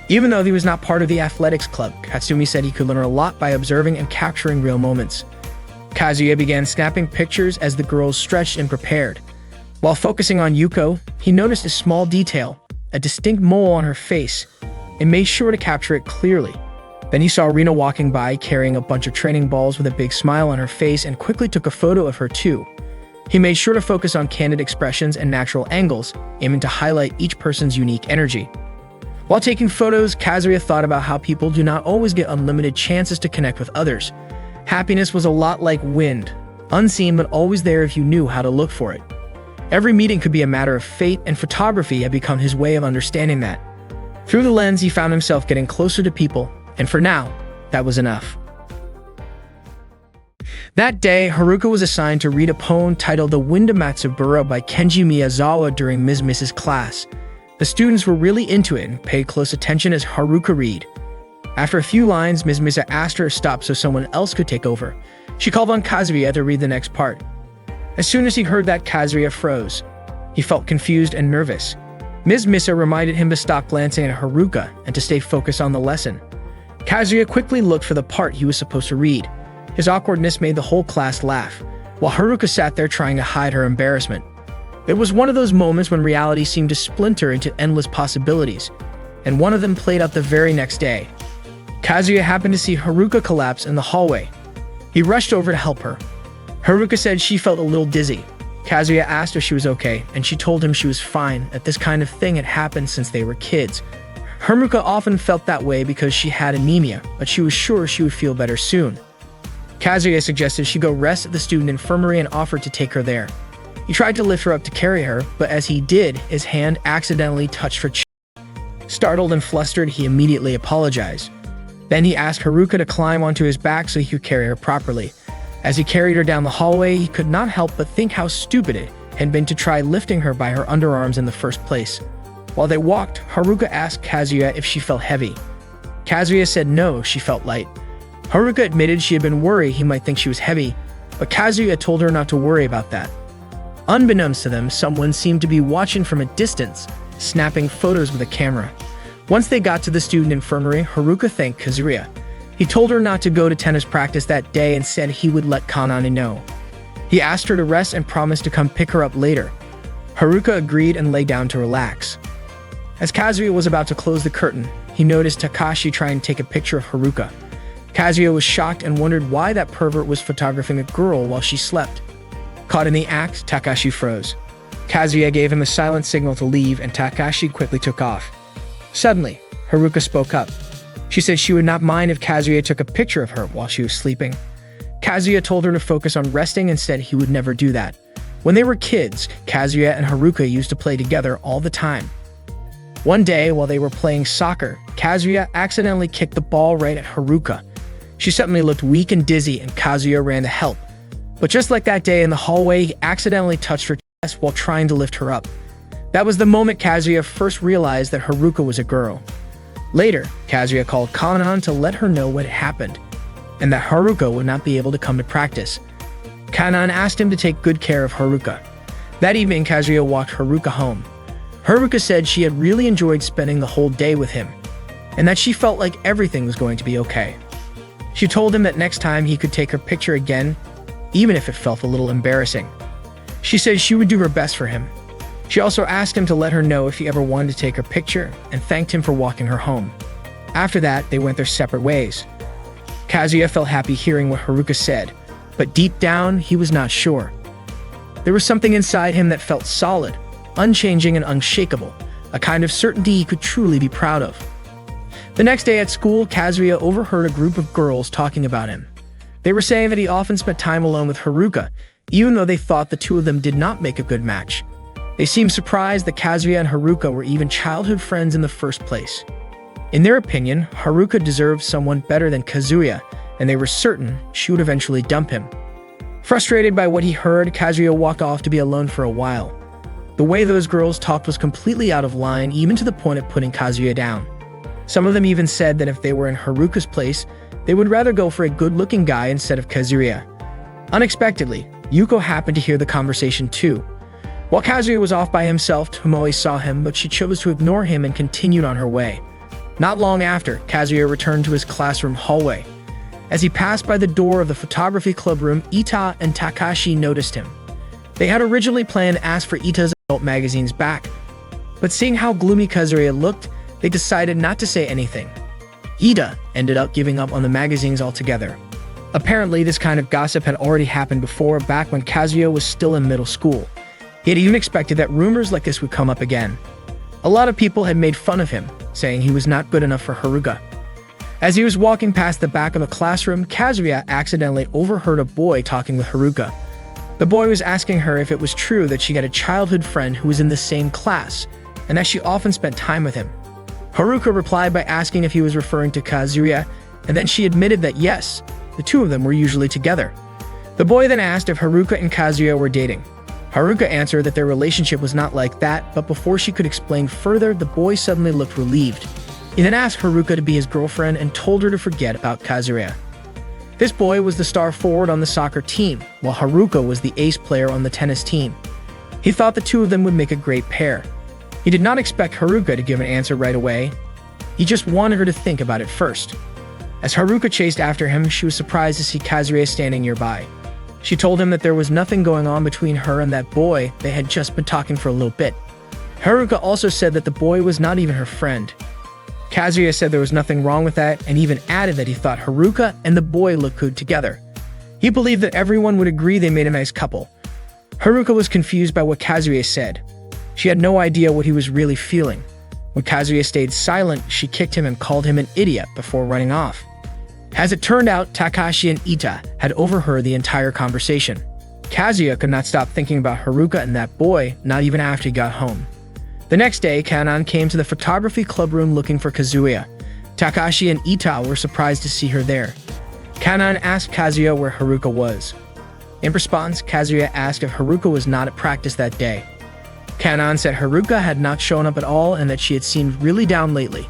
Even though he was not part of the athletics club, Katsumi said he could learn a lot by observing and capturing real moments. Kazuya began snapping pictures as the girls stretched and prepared. While focusing on Yuko, he noticed a small detail, a distinct mole on her face, and made sure to capture it clearly. Then he saw Rina walking by carrying a bunch of training balls with a big smile on her face and quickly took a photo of her too. He made sure to focus on candid expressions and natural angles, aiming to highlight each person's unique energy. While taking photos, Kazuya thought about how people do not always get unlimited chances to connect with others. Happiness was a lot like wind, unseen but always there if you knew how to look for it. Every meeting could be a matter of fate, and photography had become his way of understanding that. Through the lens, he found himself getting closer to people, and for now, that was enough. That day, Haruka was assigned to read a poem titled The Wind of Matsubura by Kenji Miyazawa during Ms. Mrs. class. The students were really into it and paid close attention as Haruka read. After a few lines, Ms. Misa asked her to stop so someone else could take over. She called on Kazuya to read the next part. As soon as he heard that, Kazuya froze. He felt confused and nervous. Ms. Misa reminded him to stop glancing at Haruka and to stay focused on the lesson. Kazuya quickly looked for the part he was supposed to read. His awkwardness made the whole class laugh, while Haruka sat there trying to hide her embarrassment. It was one of those moments when reality seemed to splinter into endless possibilities, and one of them played out the very next day. Kazuya happened to see Haruka collapse in the hallway. He rushed over to help her. Haruka said she felt a little dizzy. Kazuya asked if she was okay, and she told him she was fine, that this kind of thing had happened since they were kids. Haruka often felt that way because she had anemia, but she was sure she would feel better soon. Kazuya suggested she go rest at the student infirmary and offered to take her there. He tried to lift her up to carry her, but as he did, his hand accidentally touched her chin. Startled and flustered, he immediately apologized. Then he asked Haruka to climb onto his back so he could carry her properly. As he carried her down the hallway, he could not help but think how stupid it had been to try lifting her by her underarms in the first place. While they walked, Haruka asked Kazuya if she felt heavy. Kazuya said no, she felt light. Haruka admitted she had been worried he might think she was heavy, but Kazuya told her not to worry about that. Unbeknownst to them, someone seemed to be watching from a distance, snapping photos with a camera. Once they got to the student infirmary, Haruka thanked Kazuya. He told her not to go to tennis practice that day and said he would let Kanane know. He asked her to rest and promised to come pick her up later. Haruka agreed and lay down to relax. As Kazuya was about to close the curtain, he noticed Takashi trying to take a picture of Haruka. Kazuya was shocked and wondered why that pervert was photographing a girl while she slept. Caught in the act, Takashi froze. Kazuya gave him a silent signal to leave, and Takashi quickly took off. Suddenly, Haruka spoke up. She said she would not mind if Kazuya took a picture of her while she was sleeping. Kazuya told her to focus on resting and said he would never do that. When they were kids, Kazuya and Haruka used to play together all the time. One day, while they were playing soccer, Kazuya accidentally kicked the ball right at Haruka. She suddenly looked weak and dizzy, and Kazuya ran to help. But just like that day in the hallway, he accidentally touched her chest while trying to lift her up. That was the moment Kazuya first realized that Haruka was a girl. Later, Kazuya called Kanan to let her know what had happened, and that Haruka would not be able to come to practice. Kanan asked him to take good care of Haruka. That evening, Kazuya walked Haruka home. Haruka said she had really enjoyed spending the whole day with him, and that she felt like everything was going to be okay. She told him that next time he could take her picture again, even if it felt a little embarrassing. She said she would do her best for him. She also asked him to let her know if he ever wanted to take her picture and thanked him for walking her home. After that, they went their separate ways. Kazuya felt happy hearing what Haruka said, but deep down, he was not sure. There was something inside him that felt solid, unchanging and unshakable, a kind of certainty he could truly be proud of. The next day at school, Kazuya overheard a group of girls talking about him. They were saying that he often spent time alone with Haruka, even though they thought the two of them did not make a good match. They seemed surprised that Kazuya and Haruka were even childhood friends in the first place. In their opinion, Haruka deserved someone better than Kazuya, and they were certain she would eventually dump him. Frustrated by what he heard, Kazuya walked off to be alone for a while. The way those girls talked was completely out of line, even to the point of putting Kazuya down. Some of them even said that if they were in Haruka's place, they would rather go for a good-looking guy instead of Kazuya. Unexpectedly, Yuko happened to hear the conversation too. While Kazuya was off by himself, Tomoe saw him, but she chose to ignore him and continued on her way. Not long after, Kazuya returned to his classroom hallway. As he passed by the door of the photography club room, Ita and Takashi noticed him. They had originally planned to ask for Ita's adult magazines back, but seeing how gloomy Kazuya looked, they decided not to say anything. Ida ended up giving up on the magazines altogether. Apparently, this kind of gossip had already happened before, back when Kazuya was still in middle school. He had even expected that rumors like this would come up again. A lot of people had made fun of him, saying he was not good enough for Haruka. As he was walking past the back of the classroom, Kazuya accidentally overheard a boy talking with Haruka. The boy was asking her if it was true that she had a childhood friend who was in the same class, and that she often spent time with him. Haruka replied by asking if he was referring to Kazuya, and then she admitted that yes, the two of them were usually together. The boy then asked if Haruka and Kazuya were dating. Haruka answered that their relationship was not like that, but before she could explain further, the boy suddenly looked relieved. He then asked Haruka to be his girlfriend and told her to forget about Kazuya. This boy was the star forward on the soccer team, while Haruka was the ace player on the tennis team. He thought the two of them would make a great pair. He did not expect Haruka to give an answer right away. He just wanted her to think about it first. As Haruka chased after him, she was surprised to see Kazuya standing nearby. She told him that there was nothing going on between her and that boy. They had just been talking for a little bit. Haruka also said that the boy was not even her friend. Kazuya said there was nothing wrong with that and even added that he thought Haruka and the boy looked good together. He believed that everyone would agree they made a nice couple. Haruka was confused by what Kazuya said. She had no idea what he was really feeling. When Kazuya stayed silent, she kicked him and called him an idiot before running off. As it turned out, Takashi and Ita had overheard the entire conversation. Kazuya could not stop thinking about Haruka and that boy, not even after he got home. The next day, Kanan came to the photography club room looking for Kazuya. Takashi and Ita were surprised to see her there. Kanan asked Kazuya where Haruka was. In response, Kazuya asked if Haruka was not at practice that day. Kanan said Haruka had not shown up at all and that she had seemed really down lately.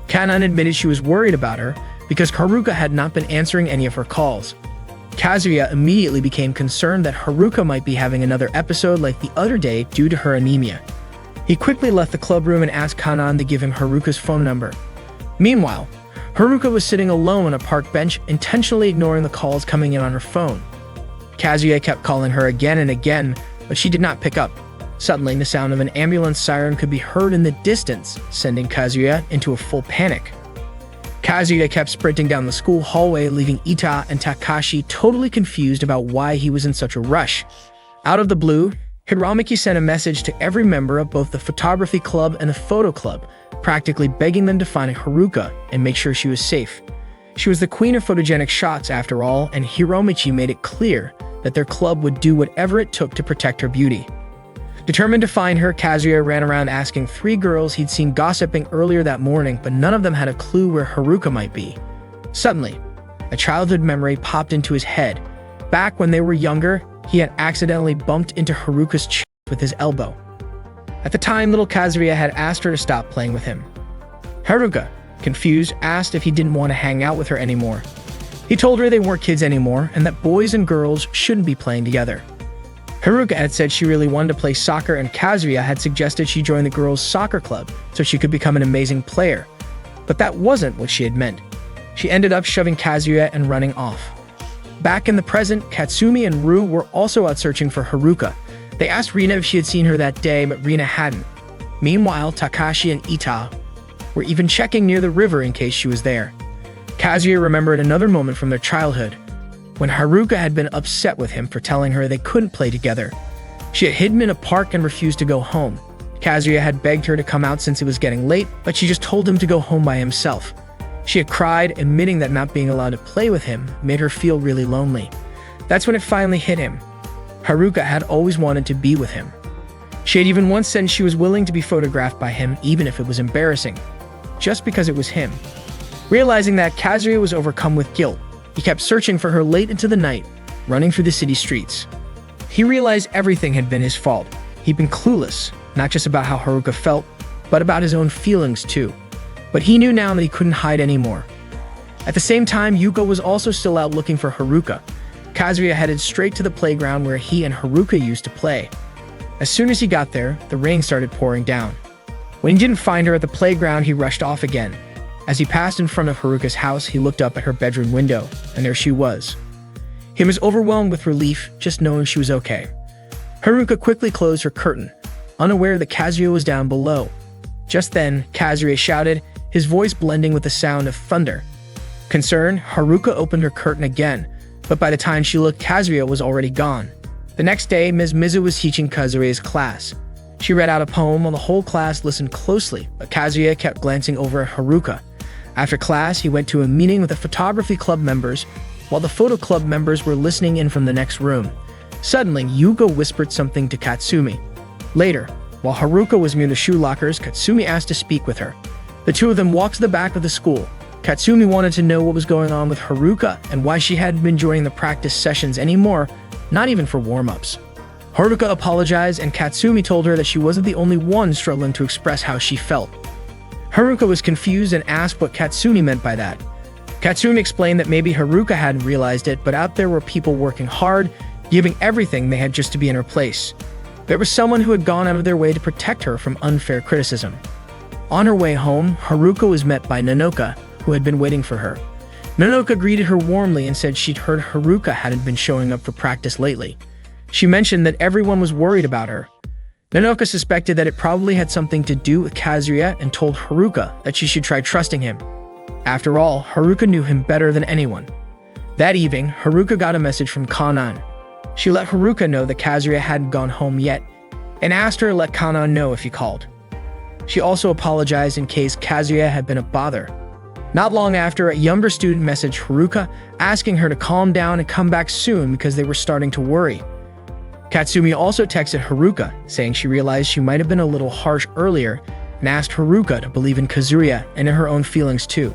Kanan admitted she was worried about her because Haruka had not been answering any of her calls. Kazuya immediately became concerned that Haruka might be having another episode like the other day due to her anemia. He quickly left the club room and asked Kanan to give him Haruka's phone number. Meanwhile, Haruka was sitting alone on a park bench, intentionally ignoring the calls coming in on her phone. Kazuya kept calling her again and again, but she did not pick up. Suddenly, the sound of an ambulance siren could be heard in the distance, sending Kazuya into a full panic. Kazuya kept sprinting down the school hallway, leaving Ita and Takashi totally confused about why he was in such a rush. Out of the blue, Hiramiki sent a message to every member of both the photography club and the photo club, practically begging them to find Haruka and make sure she was safe. She was the queen of photogenic shots after all, and Hiromichi made it clear that their club would do whatever it took to protect her beauty. Determined to find her, Kazuya ran around asking 3 girls he'd seen gossiping earlier that morning, but none of them had a clue where Haruka might be. Suddenly, a childhood memory popped into his head. Back when they were younger, he had accidentally bumped into Haruka's chest with his elbow. At the time, little Kazuya had asked her to stop playing with him. Haruka, confused, asked if he didn't want to hang out with her anymore. He told her they weren't kids anymore and that boys and girls shouldn't be playing together. Haruka had said she really wanted to play soccer, and Kazuya had suggested she join the girls' soccer club so she could become an amazing player. But that wasn't what she had meant. She ended up shoving Kazuya and running off. Back in the present, Katsumi and Rue were also out searching for Haruka. They asked Rina if she had seen her that day, but Rina hadn't. Meanwhile, Takashi and Ita were even checking near the river in case she was there. Kazuya remembered another moment from their childhood, when Haruka had been upset with him for telling her they couldn't play together. She had hidden in a park and refused to go home. Kazuya had begged her to come out since it was getting late, but she just told him to go home by himself. She had cried, admitting that not being allowed to play with him made her feel really lonely. That's when it finally hit him. Haruka had always wanted to be with him. She had even once said she was willing to be photographed by him even if it was embarrassing, just because it was him. Realizing that, Kazuya was overcome with guilt. He kept searching for her late into the night, running through the city streets. He realized everything had been his fault. He'd been clueless, not just about how Haruka felt, but about his own feelings too. But he knew now that he couldn't hide anymore. At the same time, Yuko was also still out looking for Haruka. Kazuya headed straight to the playground where he and Haruka used to play. As soon as he got there, the rain started pouring down. When he didn't find her at the playground, he rushed off again. As he passed in front of Haruka's house, he looked up at her bedroom window, and there she was. He was overwhelmed with relief, just knowing she was okay. Haruka quickly closed her curtain, unaware that Kazuya was down below. Just then, Kazuya shouted, his voice blending with the sound of thunder. Concerned, Haruka opened her curtain again, but by the time she looked, Kazuya was already gone. The next day, Ms. Mizu was teaching Kazuya's class. She read out a poem while the whole class listened closely, but Kazuya kept glancing over at Haruka. After class, he went to a meeting with the photography club members, while the photo club members were listening in from the next room. Suddenly, Yuko whispered something to Katsumi. Later, while Haruka was near the shoe lockers, Katsumi asked to speak with her. The two of them walked to the back of the school. Katsumi wanted to know what was going on with Haruka and why she hadn't been joining the practice sessions anymore, not even for warm-ups. Haruka apologized, and Katsumi told her that she wasn't the only one struggling to express how she felt. Haruka was confused and asked what Katsumi meant by that. Katsumi explained that maybe Haruka hadn't realized it, but out there were people working hard, giving everything they had just to be in her place. There was someone who had gone out of their way to protect her from unfair criticism. On her way home, Haruka was met by Nanoka, who had been waiting for her. Nanoka greeted her warmly and said she'd heard Haruka hadn't been showing up for practice lately. She mentioned that everyone was worried about her. Nanoka suspected that it probably had something to do with Kazuya and told Haruka that she should try trusting him. After all, Haruka knew him better than anyone. That evening, Haruka got a message from Kanan. She let Haruka know that Kazuya hadn't gone home yet, and asked her to let Kanan know if he called. She also apologized in case Kazuya had been a bother. Not long after, a younger student messaged Haruka, asking her to calm down and come back soon because they were starting to worry. Katsumi also texted Haruka, saying she realized she might have been a little harsh earlier, and asked Haruka to believe in Kazuya and in her own feelings too.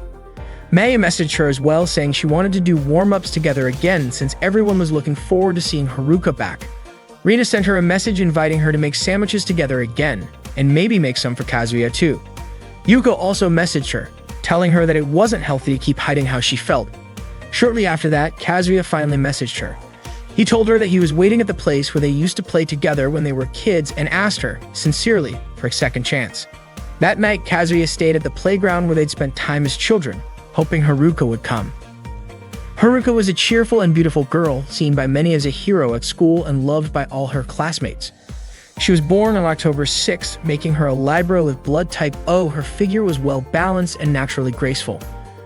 Mei messaged her as well, saying she wanted to do warm-ups together again since everyone was looking forward to seeing Haruka back. Rina sent her a message inviting her to make sandwiches together again, and maybe make some for Kazuya too. Yuko also messaged her, telling her that it wasn't healthy to keep hiding how she felt. Shortly after that, Kazuya finally messaged her. He told her that he was waiting at the place where they used to play together when they were kids and asked her, sincerely, for a second chance. That night, Kazuya stayed at the playground where they'd spent time as children, hoping Haruka would come. Haruka was a cheerful and beautiful girl, seen by many as a hero at school and loved by all her classmates. She was born on October 6th, making her a Libra with blood type O. Her figure was well-balanced and naturally graceful.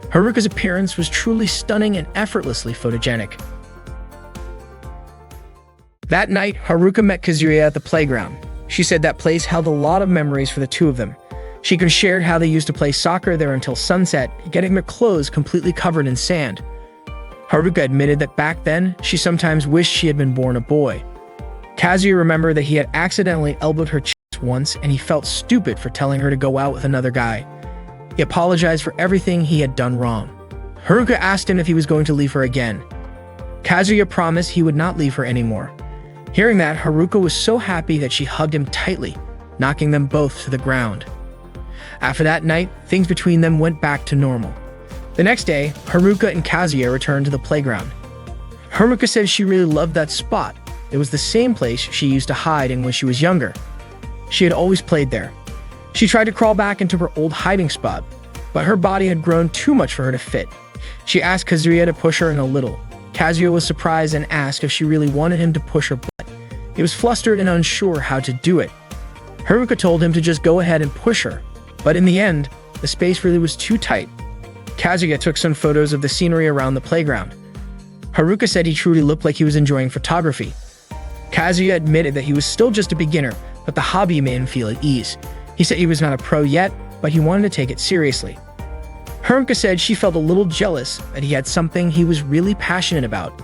Haruka's appearance was truly stunning and effortlessly photogenic. That night, Haruka met Kazuya at the playground. She said that place held a lot of memories for the two of them. She shared how they used to play soccer there until sunset, getting their clothes completely covered in sand. Haruka admitted that back then, she sometimes wished she had been born a boy. Kazuya remembered that he had accidentally elbowed her chest once, and he felt stupid for telling her to go out with another guy. He apologized for everything he had done wrong. Haruka asked him if he was going to leave her again. Kazuya promised he would not leave her anymore. Hearing that, Haruka was so happy that she hugged him tightly, knocking them both to the ground. After that night, things between them went back to normal. The next day, Haruka and Kazuya returned to the playground. Haruka said she really loved that spot. It was the same place she used to hide in when she was younger. She had always played there. She tried to crawl back into her old hiding spot, but her body had grown too much for her to fit. She asked Kazuya to push her in a little. Kazuya was surprised and asked if she really wanted him to push her butt. He was flustered and unsure how to do it. Haruka told him to just go ahead and push her, but in the end, the space really was too tight. Kazuya took some photos of the scenery around the playground. Haruka said he truly looked like he was enjoying photography. Kazuya admitted that he was still just a beginner, but the hobby made him feel at ease. He said he was not a pro yet, but he wanted to take it seriously. Haruka said she felt a little jealous that he had something he was really passionate about.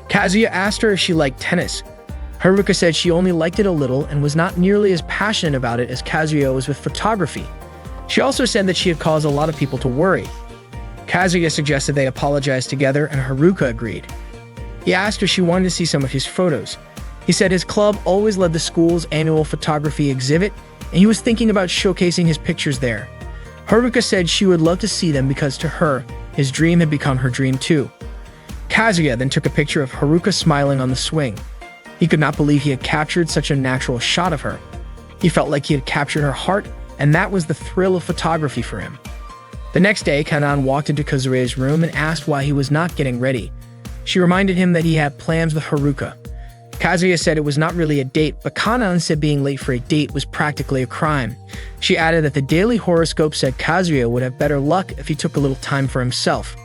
Kazuya asked her if she liked tennis. Haruka said she only liked it a little and was not nearly as passionate about it as Kazuya was with photography. She also said that she had caused a lot of people to worry. Kazuya suggested they apologize together and Haruka agreed. He asked if she wanted to see some of his photos. He said his club always led the school's annual photography exhibit and he was thinking about showcasing his pictures there. Haruka said she would love to see them because to her, his dream had become her dream too. Kazuya then took a picture of Haruka smiling on the swing. He could not believe he had captured such a natural shot of her. He felt like he had captured her heart, and that was the thrill of photography for him. The next day, Kanan walked into Kazuya's room and asked why he was not getting ready. She reminded him that he had plans with Haruka. Kazuya said it was not really a date, but Kanan said being late for a date was practically a crime. She added that the daily horoscope said Kazuya would have better luck if he took a little time for himself.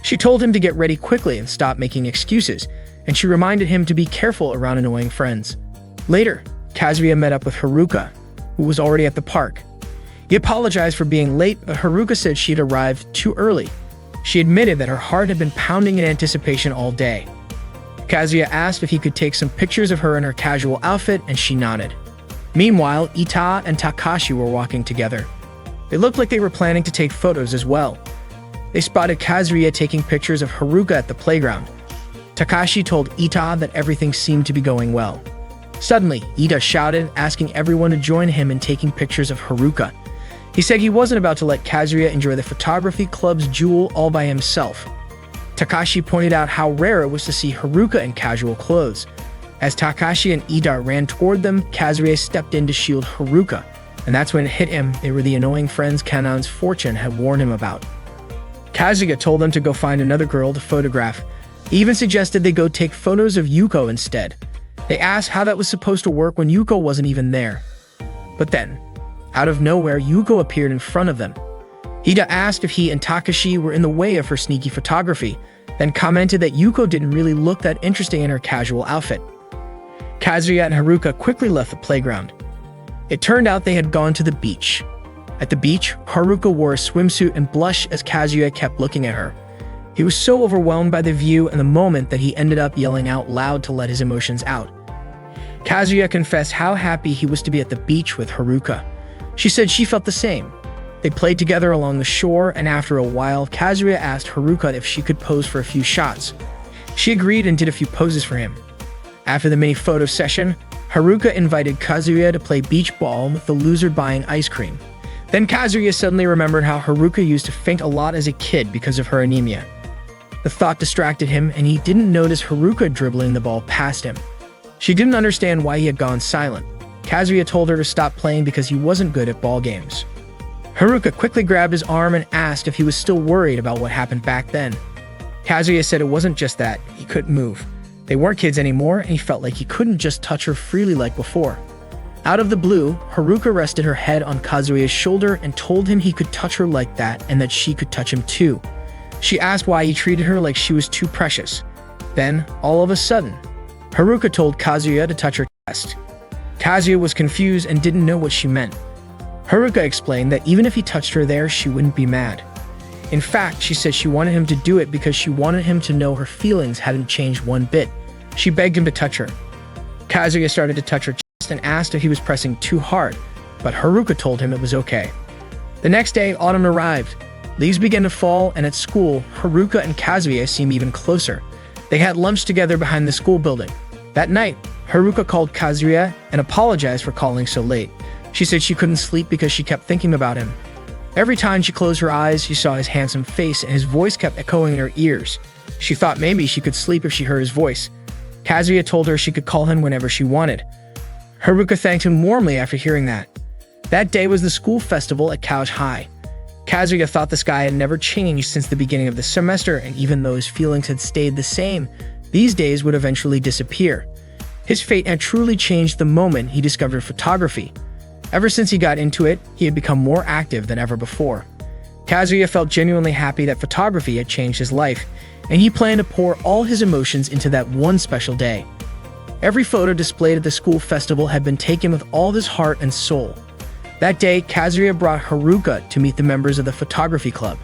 She told him to get ready quickly and stop making excuses, and she reminded him to be careful around annoying friends. Later, Kazuya met up with Haruka, who was already at the park. He apologized for being late, but Haruka said she had arrived too early. She admitted that her heart had been pounding in anticipation all day. Kazuya asked if he could take some pictures of her in her casual outfit, and she nodded. Meanwhile, Ita and Takashi were walking together. They looked like they were planning to take photos as well. They spotted Kazuya taking pictures of Haruka at the playground. Takashi told Ita that everything seemed to be going well. Suddenly, Ita shouted, asking everyone to join him in taking pictures of Haruka. He said he wasn't about to let Kazuya enjoy the photography club's jewel all by himself. Takashi pointed out how rare it was to see Haruka in casual clothes. As Takashi and Ida ran toward them, Kazuya stepped in to shield Haruka, and that's when it hit him they were the annoying friends Kanan's fortune had warned him about. Kazuya told them to go find another girl to photograph. He even suggested they go take photos of Yuko instead. They asked how that was supposed to work when Yuko wasn't even there. But then, out of nowhere, Yuko appeared in front of them. Ida asked if he and Takashi were in the way of her sneaky photography, then commented that Yuko didn't really look that interesting in her casual outfit. Kazuya and Haruka quickly left the playground. It turned out they had gone to the beach. At the beach, Haruka wore a swimsuit and blushed as Kazuya kept looking at her. He was so overwhelmed by the view and the moment that he ended up yelling out loud to let his emotions out. Kazuya confessed how happy he was to be at the beach with Haruka. She said she felt the same. They played together along the shore, and after a while, Kazuya asked Haruka if she could pose for a few shots. She agreed and did a few poses for him. After the mini photo session, Haruka invited Kazuya to play beach ball with the loser buying ice cream. Then Kazuya suddenly remembered how Haruka used to faint a lot as a kid because of her anemia. The thought distracted him, and he didn't notice Haruka dribbling the ball past him. She didn't understand why he had gone silent. Kazuya told her to stop playing because he wasn't good at ball games. Haruka quickly grabbed his arm and asked if he was still worried about what happened back then. Kazuya said it wasn't just that, he couldn't move. They weren't kids anymore, and he felt like he couldn't just touch her freely like before. Out of the blue, Haruka rested her head on Kazuya's shoulder and told him he could touch her like that and that she could touch him too. She asked why he treated her like she was too precious. Then, all of a sudden, Haruka told Kazuya to touch her chest. Kazuya was confused and didn't know what she meant. Haruka explained that even if he touched her there, she wouldn't be mad. In fact, she said she wanted him to do it because she wanted him to know her feelings hadn't changed one bit. She begged him to touch her. Kazuya started to touch her chest and asked if he was pressing too hard, but Haruka told him it was okay. The next day, autumn arrived. Leaves began to fall, and at school, Haruka and Kazuya seemed even closer. They had lunch together behind the school building. That night, Haruka called Kazuya and apologized for calling so late. She said she couldn't sleep because she kept thinking about him. Every time she closed her eyes, she saw his handsome face and his voice kept echoing in her ears. She thought maybe she could sleep if she heard his voice. Kazuya told her she could call him whenever she wanted. Haruka thanked him warmly after hearing that. That day was the school festival at Couch High. Kazuya thought this guy had never changed since the beginning of the semester, and even though his feelings had stayed the same, these days would eventually disappear. His fate had truly changed the moment he discovered photography. Ever since he got into it, he had become more active than ever before. Kazuya felt genuinely happy that photography had changed his life, and he planned to pour all his emotions into that one special day. Every photo displayed at the school festival had been taken with all his heart and soul. That day, Kazuya brought Haruka to meet the members of the photography club.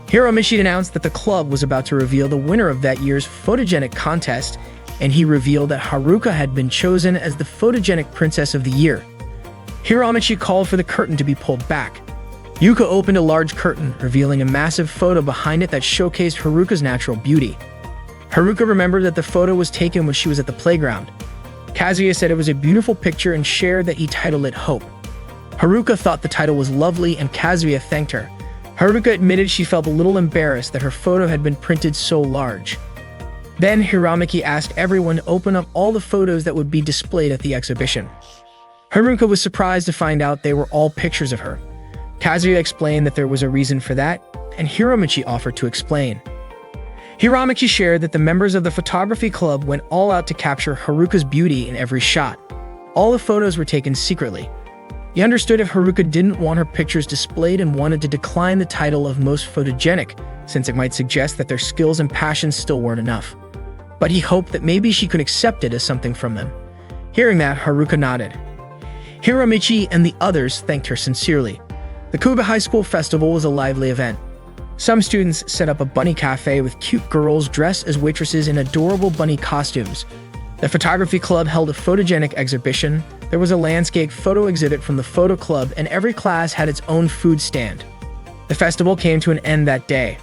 Hiromichi announced that the club was about to reveal the winner of that year's photogenic contest, and he revealed that Haruka had been chosen as the photogenic princess of the year. Hiromichi called for the curtain to be pulled back. Yuka opened a large curtain, revealing a massive photo behind it that showcased Haruka's natural beauty. Haruka remembered that the photo was taken when she was at the playground. Kazuya said it was a beautiful picture and shared that he titled it Hope. Haruka thought the title was lovely and Kazuya thanked her. Haruka admitted she felt a little embarrassed that her photo had been printed so large. Then Hiromichi asked everyone to open up all the photos that would be displayed at the exhibition. Haruka was surprised to find out they were all pictures of her. Kazuya explained that there was a reason for that, and Hiromichi offered to explain. Hiromichi shared that the members of the photography club went all out to capture Haruka's beauty in every shot. All the photos were taken secretly. He understood if Haruka didn't want her pictures displayed and wanted to decline the title of most photogenic, since it might suggest that their skills and passions still weren't enough. But he hoped that maybe she could accept it as something from them. Hearing that, Haruka nodded. Hiromichi and the others thanked her sincerely. The Kuba High School Festival was a lively event. Some students set up a bunny cafe with cute girls dressed as waitresses in adorable bunny costumes. The photography club held a photogenic exhibition. There was a landscape photo exhibit from the photo club, and every class had its own food stand. The festival came to an end that day.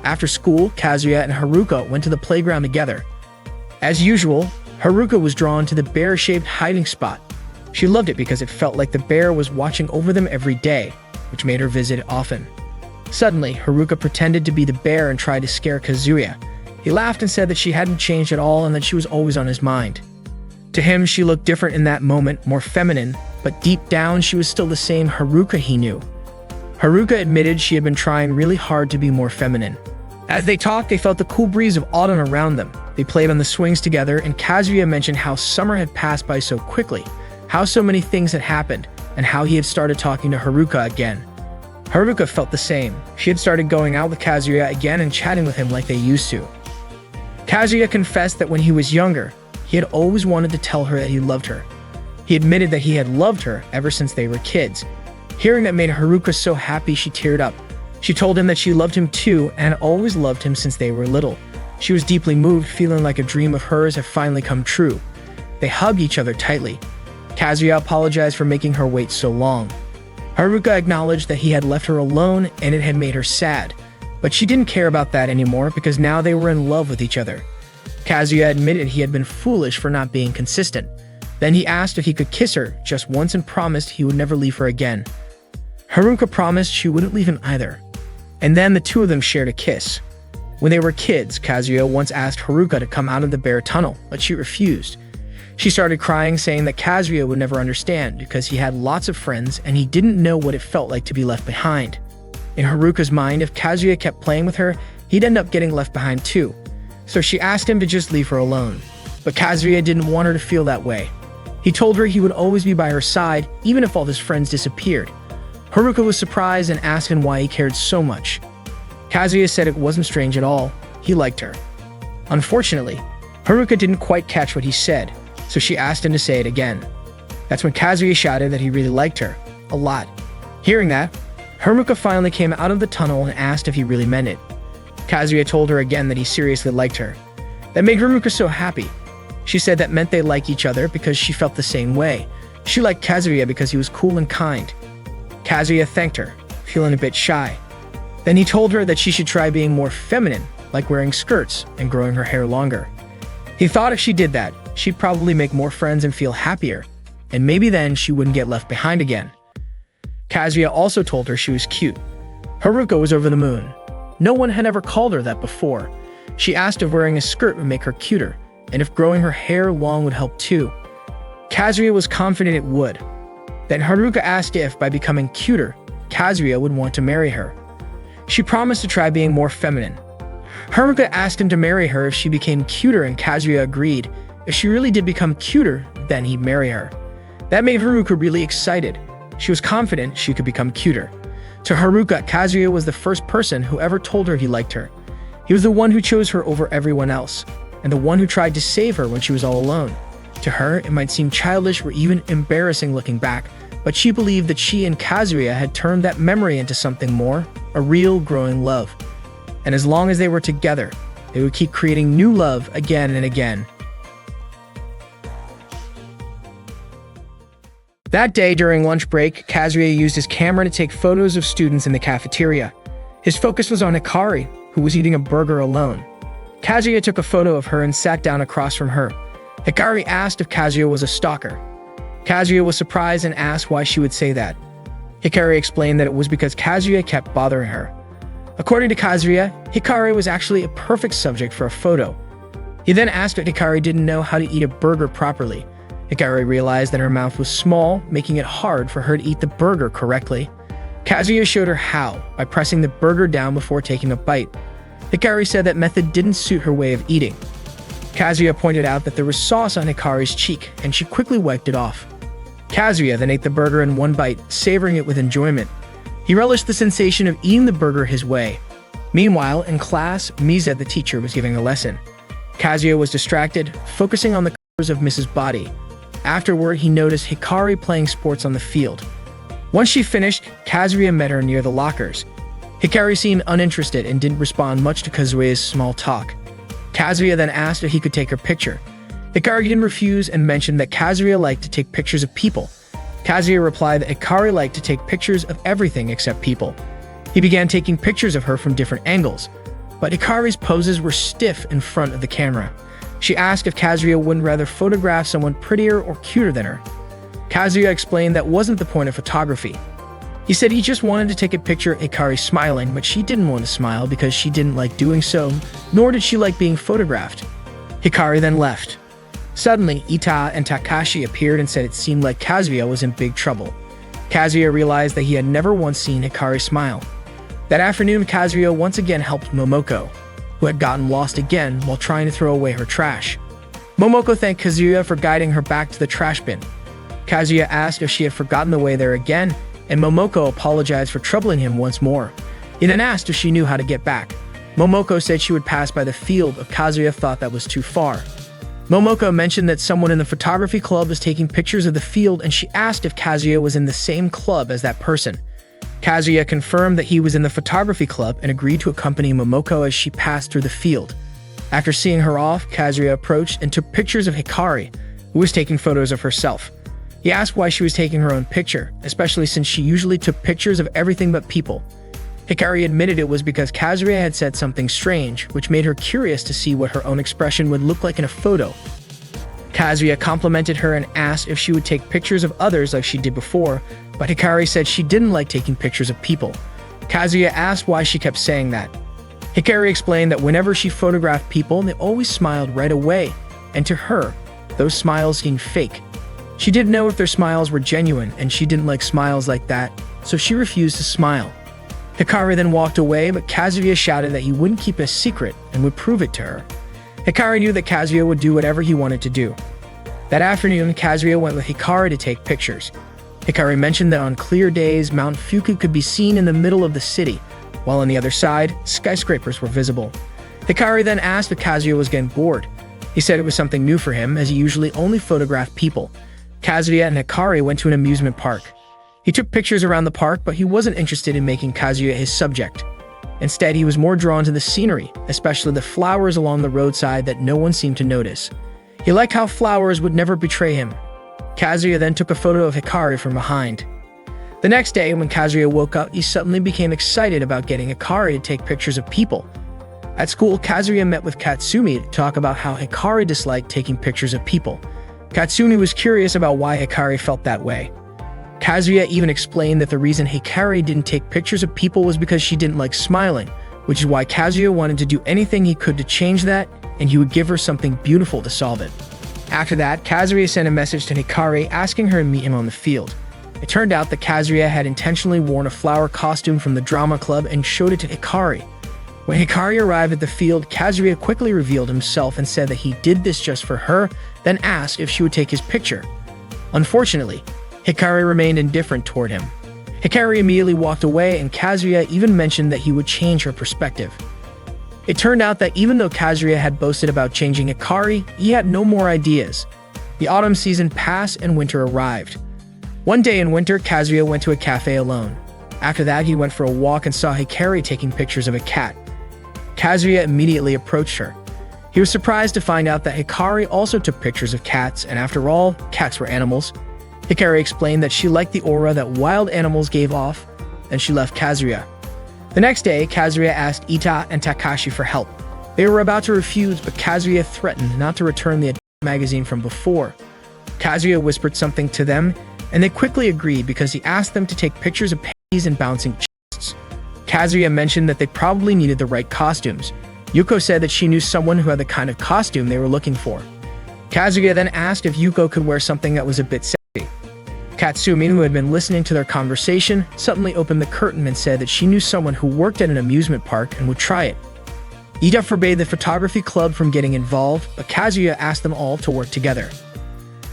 After school, Kazuya and Haruka went to the playground together. As usual, Haruka was drawn to the bear-shaped hiding spot. She loved it because it felt like the bear was watching over them every day, which made her visit it often. Suddenly, Haruka pretended to be the bear and tried to scare Kazuya. He laughed and said that she hadn't changed at all and that she was always on his mind. To him, she looked different in that moment, more feminine, but deep down, she was still the same Haruka he knew. Haruka admitted she had been trying really hard to be more feminine. As they talked, they felt the cool breeze of autumn around them. They played on the swings together, and Kazuya mentioned how summer had passed by so quickly, how so many things had happened, and how he had started talking to Haruka again. Haruka felt the same. She had started going out with Kazuya again and chatting with him like they used to. Kazuya confessed that when he was younger, he had always wanted to tell her that he loved her. He admitted that he had loved her ever since they were kids. Hearing that made Haruka so happy she teared up. She told him that she loved him too and had always loved him since they were little. She was deeply moved, feeling like a dream of hers had finally come true. They hugged each other tightly. Kazuya apologized for making her wait so long. Haruka acknowledged that he had left her alone and it had made her sad, but she didn't care about that anymore because now they were in love with each other. Kazuya admitted he had been foolish for not being consistent. Then he asked if he could kiss her just once and promised he would never leave her again. Haruka promised she wouldn't leave him either. And then the two of them shared a kiss. When they were kids, Kazuya once asked Haruka to come out of the bear tunnel, but she refused. She started crying, saying that Kazuya would never understand because he had lots of friends and he didn't know what it felt like to be left behind. In Haruka's mind, if Kazuya kept playing with her, he'd end up getting left behind too. So she asked him to just leave her alone. But Kazuya didn't want her to feel that way. He told her he would always be by her side, even if all his friends disappeared. Haruka was surprised and asked him why he cared so much. Kazuya said it wasn't strange at all. He liked her. Unfortunately, Haruka didn't quite catch what he said, so she asked him to say it again. That's when Kazuya shouted that he really liked her. A lot. Hearing that, Haruka finally came out of the tunnel and asked if he really meant it. Kazuya told her again that he seriously liked her. That made Haruka so happy. She said that meant they liked each other because she felt the same way. She liked Kazuya because he was cool and kind. Kazuya thanked her, feeling a bit shy. Then he told her that she should try being more feminine, like wearing skirts and growing her hair longer. He thought if she did that, she'd probably make more friends and feel happier, and maybe then she wouldn't get left behind again. Kazuya also told her she was cute. Haruka was over the moon. No one had ever called her that before. She asked if wearing a skirt would make her cuter, and if growing her hair long would help too. Kazuya was confident it would. Then Haruka asked if, by becoming cuter, Kazuya would want to marry her. She promised to try being more feminine. Haruka asked him to marry her if she became cuter, and Kazuya agreed. If she really did become cuter, then he'd marry her. That made Haruka really excited. She was confident she could become cuter. To Haruka, Kazuya was the first person who ever told her he liked her. He was the one who chose her over everyone else, and the one who tried to save her when she was all alone. To her, it might seem childish or even embarrassing looking back, but she believed that she and Kazuya had turned that memory into something more, a real growing love. And as long as they were together, they would keep creating new love again and again. That day during lunch break, Kazuya used his camera to take photos of students in the cafeteria. His focus was on Hikari, who was eating a burger alone. Kazuya took a photo of her and sat down across from her. Hikari asked if Kazuya was a stalker. Kazuya was surprised and asked why she would say that. Hikari explained that it was because Kazuya kept bothering her. According to Kazuya, Hikari was actually a perfect subject for a photo. He then asked if Hikari didn't know how to eat a burger properly. Hikari realized that her mouth was small, making it hard for her to eat the burger correctly. Kazuya showed her how, by pressing the burger down before taking a bite. Hikari said that method didn't suit her way of eating. Kazuya pointed out that there was sauce on Hikari's cheek, and she quickly wiped it off. Kazuya then ate the burger in one bite, savoring it with enjoyment. He relished the sensation of eating the burger his way. Meanwhile, in class, Miza, the teacher, was giving a lesson. Kazuya was distracted, focusing on the colors of Mrs. Body. Afterward, he noticed Hikari playing sports on the field. Once she finished, Kazuya met her near the lockers. Hikari seemed uninterested and didn't respond much to Kazuya's small talk. Kazuya then asked if he could take her picture. Hikari didn't refuse and mentioned that Kazuya liked to take pictures of people. Kazuya replied that Hikari liked to take pictures of everything except people. He began taking pictures of her from different angles, but Hikari's poses were stiff in front of the camera. She asked if Kazuya wouldn't rather photograph someone prettier or cuter than her. Kazuya explained that wasn't the point of photography. He said he just wanted to take a picture of Hikari smiling, but she didn't want to smile because she didn't like doing so, nor did she like being photographed. Hikari then left. Suddenly, Ita and Takashi appeared and said it seemed like Kazuya was in big trouble. Kazuya realized that he had never once seen Hikari smile. That afternoon, Kazuya once again helped Momoko, who had gotten lost again while trying to throw away her trash. Momoko thanked Kazuya for guiding her back to the trash bin. Kazuya asked if she had forgotten the way there again, and Momoko apologized for troubling him once more. He then asked if she knew how to get back. Momoko said she would pass by the field, but Kazuya thought that was too far. Momoko mentioned that someone in the photography club was taking pictures of the field, and she asked if Kazuya was in the same club as that person. Kazuya confirmed that he was in the photography club and agreed to accompany Momoko as she passed through the field. After seeing her off, Kazuya approached and took pictures of Hikari, who was taking photos of herself. He asked why she was taking her own picture, especially since she usually took pictures of everything but people. Hikari admitted it was because Kazuya had said something strange, which made her curious to see what her own expression would look like in a photo. Kazuya complimented her and asked if she would take pictures of others like she did before, but Hikari said she didn't like taking pictures of people. Kazuya asked why she kept saying that. Hikari explained that whenever she photographed people, they always smiled right away, and to her, those smiles seemed fake. She didn't know if their smiles were genuine, and she didn't like smiles like that, so she refused to smile. Hikari then walked away, but Kazuya shouted that he wouldn't keep it a secret and would prove it to her. Hikari knew that Kazuya would do whatever he wanted to do. That afternoon, Kazuya went with Hikari to take pictures. Hikari mentioned that on clear days, Mount Fuku could be seen in the middle of the city, while on the other side, skyscrapers were visible. Hikari then asked if Kazuya was getting bored. He said it was something new for him, as he usually only photographed people. Kazuya and Hikari went to an amusement park. He took pictures around the park, but he wasn't interested in making Kazuya his subject. Instead, he was more drawn to the scenery, especially the flowers along the roadside that no one seemed to notice. He liked how flowers would never betray him. Kazuya then took a photo of Hikari from behind. The next day, when Kazuya woke up, he suddenly became excited about getting Hikari to take pictures of people. At school, Kazuya met with Katsumi to talk about how Hikari disliked taking pictures of people. Katsumi was curious about why Hikari felt that way. Kazuya even explained that the reason Hikari didn't take pictures of people was because she didn't like smiling, which is why Kazuya wanted to do anything he could to change that, and he would give her something beautiful to solve it. After that, Kazuya sent a message to Hikari asking her to meet him on the field. It turned out that Kazuya had intentionally worn a flower costume from the drama club and showed it to Hikari. When Hikari arrived at the field, Kazuya quickly revealed himself and said that he did this just for her, then asked if she would take his picture. Unfortunately, Hikari remained indifferent toward him. Hikari immediately walked away, and Kazuya even mentioned that he would change her perspective. It turned out that even though Kazuya had boasted about changing Hikari, he had no more ideas. The autumn season passed and winter arrived. One day in winter, Kazuya went to a cafe alone. After that, he went for a walk and saw Hikari taking pictures of a cat. Kazuya immediately approached her. He was surprised to find out that Hikari also took pictures of cats, and after all, cats were animals. Hikari explained that she liked the aura that wild animals gave off, and she left Kazuya. The next day, Kazuya asked Ita and Takashi for help. They were about to refuse, but Kazuya threatened not to return the magazine from before. Kazuya whispered something to them, and they quickly agreed because he asked them to take pictures of panties and bouncing chests. Kazuya mentioned that they probably needed the right costumes. Yuko said that she knew someone who had the kind of costume they were looking for. Kazuya then asked if Yuko could wear something that was a bit sexy. Katsumi, who had been listening to their conversation, suddenly opened the curtain and said that she knew someone who worked at an amusement park and would try it. Ida forbade the photography club from getting involved, but Kazuya asked them all to work together.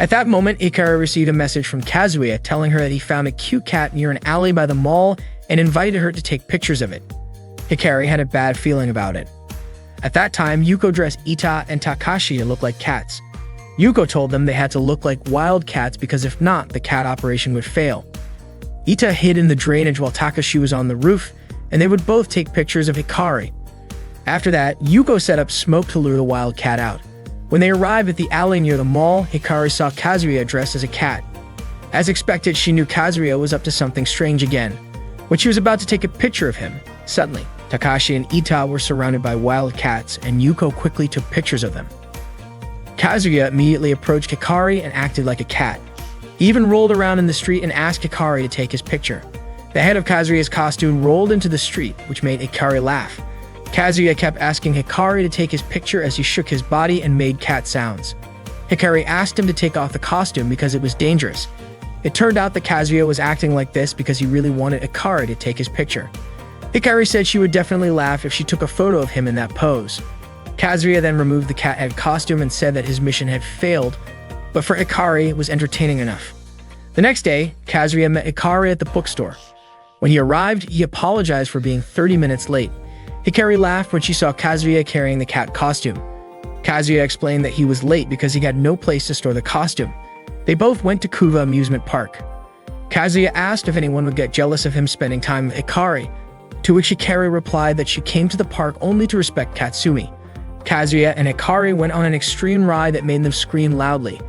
At that moment, Hikari received a message from Kazuya telling her that he found a cute cat near an alley by the mall and invited her to take pictures of it. Hikari had a bad feeling about it. At that time, Yuko dressed Ita and Takashi to look like cats. Yuko told them they had to look like wild cats because if not, the cat operation would fail. Ita hid in the drainage while Takashi was on the roof, and they would both take pictures of Hikari. After that, Yuko set up smoke to lure the wild cat out. When they arrived at the alley near the mall, Hikari saw Kazuya dressed as a cat. As expected, she knew Kazuya was up to something strange again. When she was about to take a picture of him, suddenly, Takashi and Ita were surrounded by wild cats, and Yuko quickly took pictures of them. Kazuya immediately approached Hikari and acted like a cat. He even rolled around in the street and asked Hikari to take his picture. The head of Kazuya's costume rolled into the street, which made Hikari laugh. Kazuya kept asking Hikari to take his picture as he shook his body and made cat sounds. Hikari asked him to take off the costume because it was dangerous. It turned out that Kazuya was acting like this because he really wanted Hikari to take his picture. Hikari said she would definitely laugh if she took a photo of him in that pose. Kazuya then removed the cat head costume and said that his mission had failed, but for Hikari, it was entertaining enough. The next day, Kazuya met Hikari at the bookstore. When he arrived, he apologized for being 30 minutes late. Hikari laughed when she saw Kazuya carrying the cat costume. Kazuya explained that he was late because he had no place to store the costume. They both went to Kuva Amusement Park. Kazuya asked if anyone would get jealous of him spending time with Hikari, to which Hikari replied that she came to the park only to respect Katsumi. Kazuya and Hikari went on an extreme ride that made them scream loudly.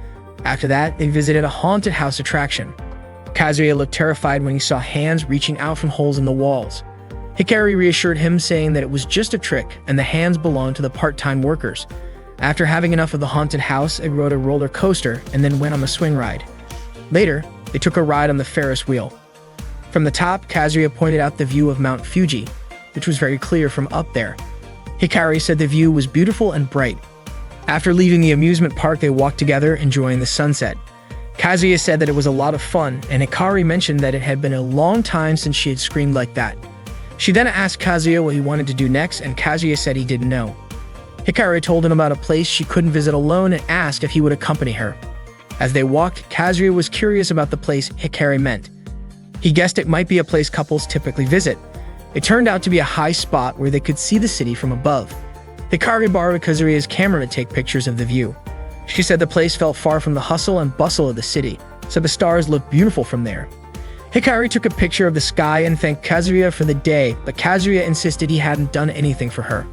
After that, they visited a haunted house attraction. Kazuya looked terrified when he saw hands reaching out from holes in the walls. Hikari reassured him, saying that it was just a trick and the hands belonged to the part-time workers. After having enough of the haunted house, they rode a roller coaster and then went on the swing ride. Later, they took a ride on the Ferris wheel. From the top, Kazuya pointed out the view of Mount Fuji, which was very clear from up there. Hikari said the view was beautiful and bright. After leaving the amusement park, they walked together, enjoying the sunset. Kazuya said that it was a lot of fun, and Hikari mentioned that it had been a long time since she had screamed like that. She then asked Kazuya what he wanted to do next, and Kazuya said he didn't know. Hikari told him about a place she couldn't visit alone and asked if he would accompany her. As they walked, Kazuya was curious about the place Hikari meant. He guessed it might be a place couples typically visit. It turned out to be a high spot where they could see the city from above. Hikari borrowed Kazuya's camera to take pictures of the view. She said the place felt far from the hustle and bustle of the city, so the stars looked beautiful from there. Hikari took a picture of the sky and thanked Kazuya for the day, but Kazuya insisted he hadn't done anything for her.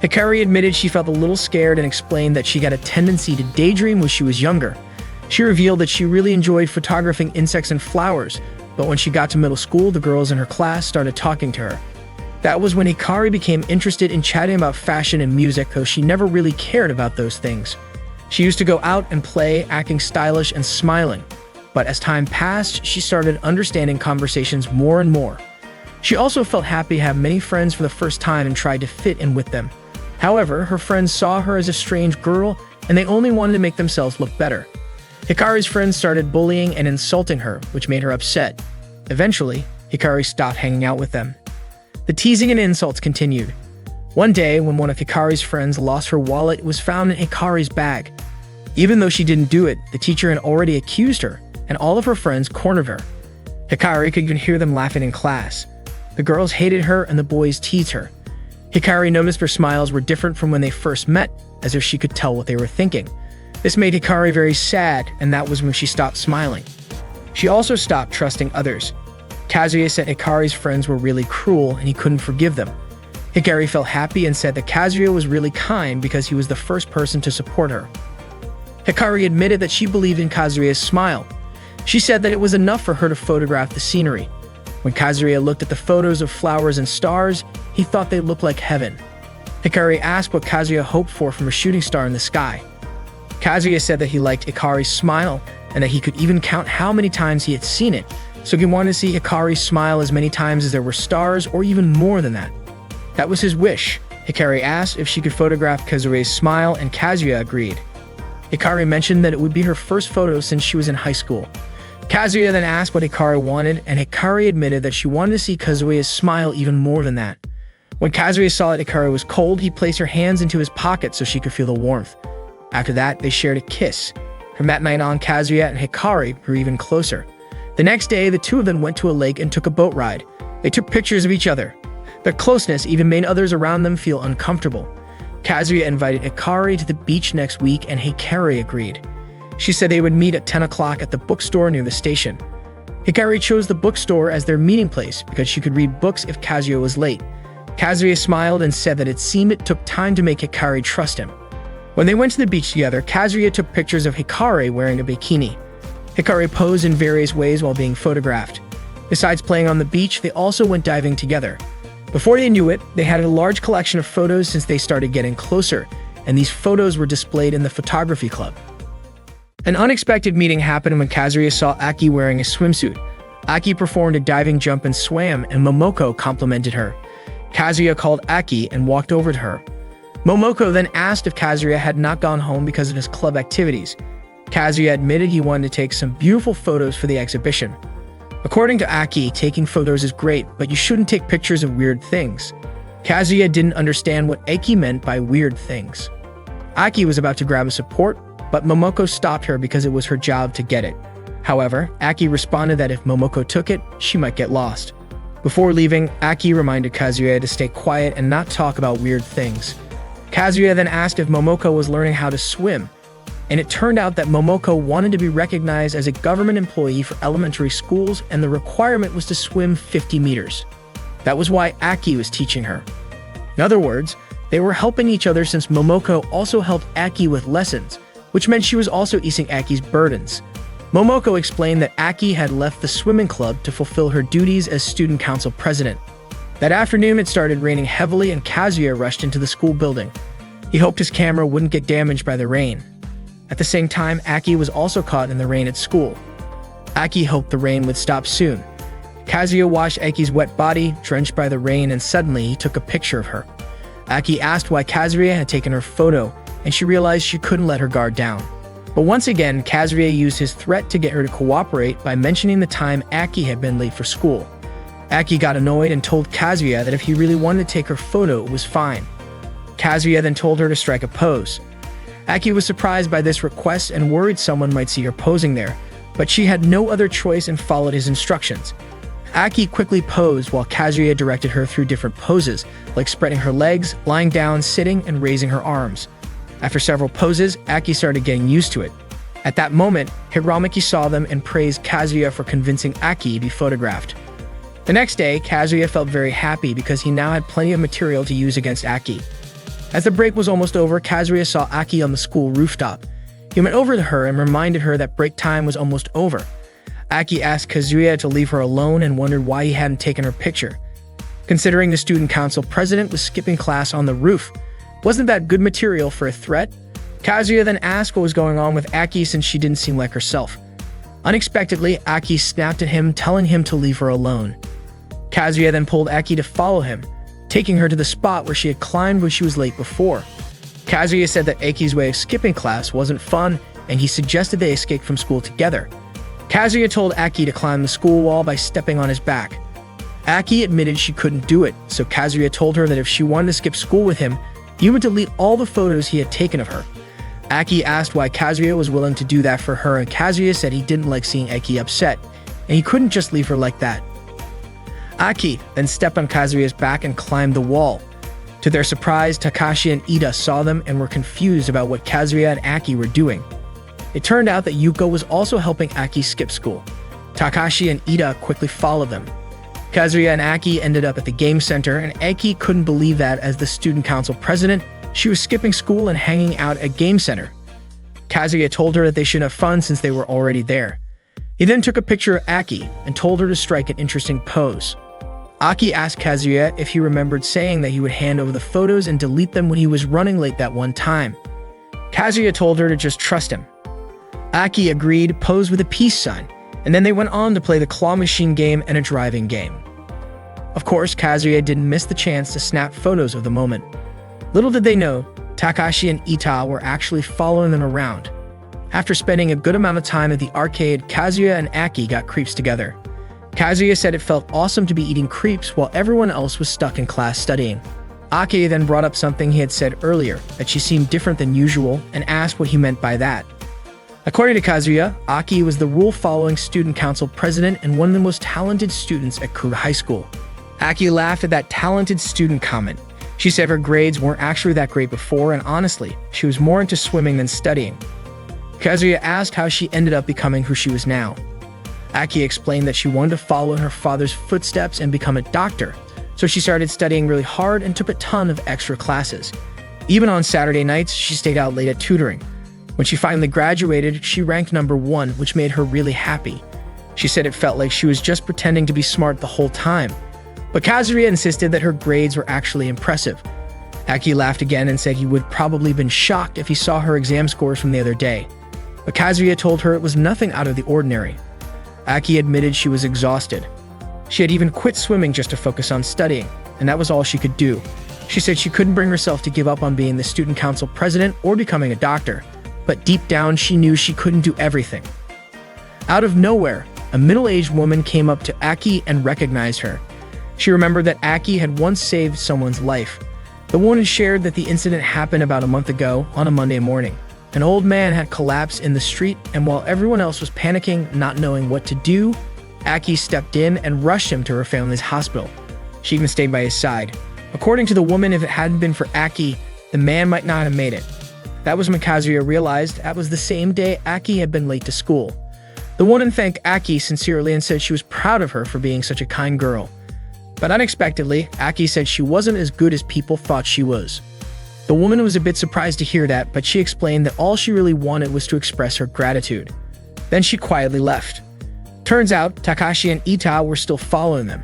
Hikari admitted she felt a little scared and explained that she had a tendency to daydream when she was younger. She revealed that she really enjoyed photographing insects and flowers, but when she got to middle school, the girls in her class started talking to her. That was when Hikari became interested in chatting about fashion and music, though she never really cared about those things. She used to go out and play, acting stylish and smiling. But as time passed, she started understanding conversations more and more. She also felt happy to have many friends for the first time and tried to fit in with them. However, her friends saw her as a strange girl, and they only wanted to make themselves look better. Hikari's friends started bullying and insulting her, which made her upset. Eventually, Hikari stopped hanging out with them. The teasing and insults continued. One day, when one of Hikari's friends lost her wallet, it was found in Hikari's bag. Even though she didn't do it, the teacher had already accused her, and all of her friends cornered her. Hikari could even hear them laughing in class. The girls hated her and the boys teased her. Hikari noticed her smiles were different from when they first met, as if she could tell what they were thinking. This made Hikari very sad, and that was when she stopped smiling. She also stopped trusting others. Kazuya said Hikari's friends were really cruel and he couldn't forgive them. Hikari felt happy and said that Kazuya was really kind because he was the first person to support her. Hikari admitted that she believed in Kazuya's smile. She said that it was enough for her to photograph the scenery. When Kazuya looked at the photos of flowers and stars, he thought they looked like heaven. Hikari asked what Kazuya hoped for from a shooting star in the sky. Kazuya said that he liked Hikari's smile and that he could even count how many times he had seen it, so he wanted to see Hikari smile as many times as there were stars or even more than that. That was his wish. Hikari asked if she could photograph Kazuya's smile and Kazuya agreed. Hikari mentioned that it would be her first photo since she was in high school. Kazuya then asked what Hikari wanted, and Hikari admitted that she wanted to see Kazuya's smile even more than that. When Kazuya saw that Hikari was cold, he placed her hands into his pocket so she could feel the warmth. After that, they shared a kiss. From that night on, Kazuya and Hikari grew even closer. The next day, the two of them went to a lake and took a boat ride. They took pictures of each other. Their closeness even made others around them feel uncomfortable. Kazuya invited Hikari to the beach next week, and Hikari agreed. She said they would meet at 10 o'clock at the bookstore near the station. Hikari chose the bookstore as their meeting place because she could read books if Kazuya was late. Kazuya smiled and said that it seemed it took time to make Hikari trust him. When they went to the beach together, Kazuya took pictures of Hikari wearing a bikini. Hikari posed in various ways while being photographed. Besides playing on the beach, they also went diving together. Before they knew it, they had a large collection of photos since they started getting closer, and these photos were displayed in the photography club. An unexpected meeting happened when Kazuya saw Aki wearing a swimsuit. Aki performed a diving jump and swam, and Momoko complimented her. Kazuya called Aki and walked over to her. Momoko then asked if Kazuya had not gone home because of his club activities. Kazuya admitted he wanted to take some beautiful photos for the exhibition. According to Aki, taking photos is great, but you shouldn't take pictures of weird things. Kazuya didn't understand what Aki meant by weird things. Aki was about to grab a support, but Momoko stopped her because it was her job to get it. However, Aki responded that if Momoko took it, she might get lost. Before leaving, Aki reminded Kazuya to stay quiet and not talk about weird things. Kazuya then asked if Momoko was learning how to swim, and it turned out that Momoko wanted to be recognized as a government employee for elementary schools, and the requirement was to swim 50 meters. That was why Aki was teaching her. In other words, they were helping each other since Momoko also helped Aki with lessons, which meant she was also easing Aki's burdens. Momoko explained that Aki had left the swimming club to fulfill her duties as student council president. That afternoon, it started raining heavily and Kazuya rushed into the school building. He hoped his camera wouldn't get damaged by the rain. At the same time, Aki was also caught in the rain at school. Aki hoped the rain would stop soon. Kazuya watched Aki's wet body, drenched by the rain, and suddenly he took a picture of her. Aki asked why Kazuya had taken her photo, and she realized she couldn't let her guard down. But once again, Kazuya used his threat to get her to cooperate by mentioning the time Aki had been late for school. Aki got annoyed and told Kazuya that if he really wanted to take her photo, it was fine. Kazuya then told her to strike a pose. Aki was surprised by this request and worried someone might see her posing there, but she had no other choice and followed his instructions. Aki quickly posed while Kazuya directed her through different poses, like spreading her legs, lying down, sitting, and raising her arms. After several poses, Aki started getting used to it. At that moment, Hiramaki saw them and praised Kazuya for convincing Aki to be photographed. The next day, Kazuya felt very happy because he now had plenty of material to use against Aki. As the break was almost over, Kazuya saw Aki on the school rooftop. He went over to her and reminded her that break time was almost over. Aki asked Kazuya to leave her alone and wondered why he hadn't taken her picture. Considering the student council president was skipping class on the roof, wasn't that good material for a threat? Kazuya then asked what was going on with Aki since she didn't seem like herself. Unexpectedly, Aki snapped at him, telling him to leave her alone. Kazuya then pulled Aki to follow him, taking her to the spot where she had climbed when she was late before. Kazuya said that Aki's way of skipping class wasn't fun, and he suggested they escape from school together. Kazuya told Aki to climb the school wall by stepping on his back. Aki admitted she couldn't do it, so Kazuya told her that if she wanted to skip school with him, he would delete all the photos he had taken of her. Aki asked why Kazuya was willing to do that for her, and Kazuya said he didn't like seeing Aki upset, and he couldn't just leave her like that. Aki then stepped on Kazuya's back and climbed the wall. To their surprise, Takashi and Ida saw them and were confused about what Kazuya and Aki were doing. It turned out that Yuko was also helping Aki skip school. Takashi and Ida quickly followed them. Kazuya and Aki ended up at the game center, and Aki couldn't believe that as the student council president, she was skipping school and hanging out at game center. Kazuya told her that they should have fun since they were already there. He then took a picture of Aki and told her to strike an interesting pose. Aki asked Kazuya if he remembered saying that he would hand over the photos and delete them when he was running late that one time. Kazuya told her to just trust him. Aki agreed, posed with a peace sign, and then they went on to play the claw machine game and a driving game. Of course, Kazuya didn't miss the chance to snap photos of the moment. Little did they know, Takashi and Ita were actually following them around. After spending a good amount of time at the arcade, Kazuya and Aki got creeps together. Kazuya said it felt awesome to be eating creeps while everyone else was stuck in class studying. Aki then brought up something he had said earlier, that she seemed different than usual, and asked what he meant by that. According to Kazuya, Aki was the rule-following student council president and one of the most talented students at Kuru High School. Aki laughed at that talented student comment. She said her grades weren't actually that great before, and honestly, she was more into swimming than studying. Kazuya asked how she ended up becoming who she was now. Aki explained that she wanted to follow in her father's footsteps and become a doctor, so she started studying really hard and took a ton of extra classes. Even on Saturday nights, she stayed out late at tutoring. When she finally graduated, she ranked #1, which made her really happy. She said it felt like she was just pretending to be smart the whole time. But Kazuya insisted that her grades were actually impressive. Aki laughed again and said he would probably been shocked if he saw her exam scores from the other day. But Kazuya told her it was nothing out of the ordinary. Aki admitted she was exhausted. She had even quit swimming just to focus on studying, and that was all she could do. She said she couldn't bring herself to give up on being the student council president or becoming a doctor, but deep down she knew she couldn't do everything. Out of nowhere, a middle-aged woman came up to Aki and recognized her. She remembered that Aki had once saved someone's life. The woman shared that the incident happened about a month ago on a Monday morning. An old man had collapsed in the street, and while everyone else was panicking, not knowing what to do, Aki stepped in and rushed him to her family's hospital. She even stayed by his side. According to the woman, if it hadn't been for Aki, the man might not have made it. That was when Kazuya realized that was the same day Aki had been late to school. The woman thanked Aki sincerely and said she was proud of her for being such a kind girl. But unexpectedly, Aki said she wasn't as good as people thought she was. The woman was a bit surprised to hear that, but she explained that all she really wanted was to express her gratitude. Then she quietly left. Turns out, Takashi and Ita were still following them.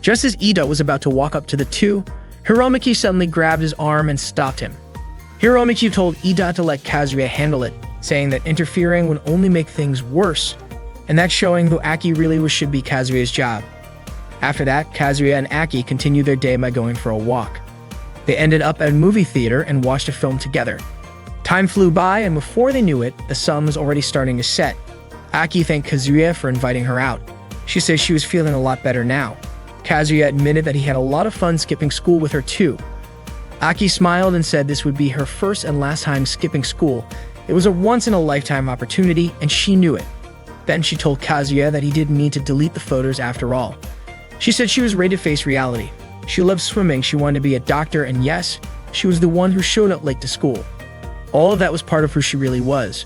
Just as Ida was about to walk up to the two, Hiromiki suddenly grabbed his arm and stopped him. Hiromiki told Ida to let Kazuya handle it, saying that interfering would only make things worse, and that showing who Aki really was should be Kazuya's job. After that, Kazuya and Aki continued their day by going for a walk. They ended up at a movie theater and watched a film together. Time flew by, and before they knew it, the sun was already starting to set. Aki thanked Kazuya for inviting her out. She said she was feeling a lot better now. Kazuya admitted that he had a lot of fun skipping school with her too. Aki smiled and said this would be her first and last time skipping school. It was a once-in-a-lifetime opportunity, and she knew it. Then she told Kazuya that he didn't need to delete the photos after all. She said she was ready to face reality. She loved swimming, she wanted to be a doctor, and yes, she was the one who showed up late to school. All of that was part of who she really was.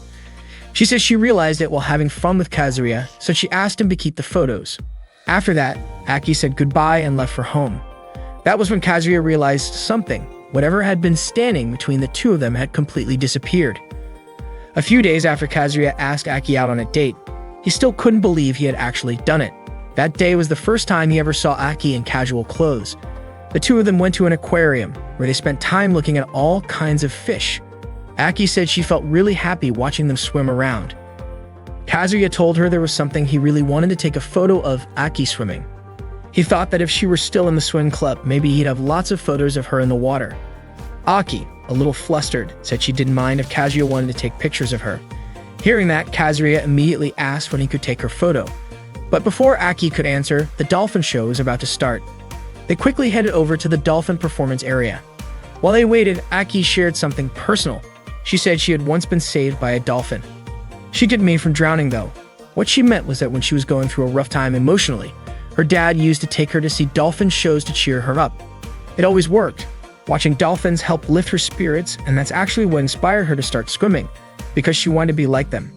She said she realized it while having fun with Kazuya, so she asked him to keep the photos. After that, Aki said goodbye and left for home. That was when Kazuya realized something. Whatever had been standing between the two of them had completely disappeared. A few days after Kazuya asked Aki out on a date, he still couldn't believe he had actually done it. That day was the first time he ever saw Aki in casual clothes. The two of them went to an aquarium, where they spent time looking at all kinds of fish. Aki said she felt really happy watching them swim around. Kazuya told her there was something he really wanted to take a photo of Aki swimming. He thought that if she were still in the swim club, maybe he'd have lots of photos of her in the water. Aki, a little flustered, said she didn't mind if Kazuya wanted to take pictures of her. Hearing that, Kazuya immediately asked when he could take her photo. But before Aki could answer, the dolphin show was about to start. They quickly headed over to the dolphin performance area. While they waited, Aki shared something personal. She said she had once been saved by a dolphin. She didn't mean from drowning though. What she meant was that when she was going through a rough time emotionally, her dad used to take her to see dolphin shows to cheer her up. It always worked. Watching dolphins helped lift her spirits, and that's actually what inspired her to start swimming, because she wanted to be like them.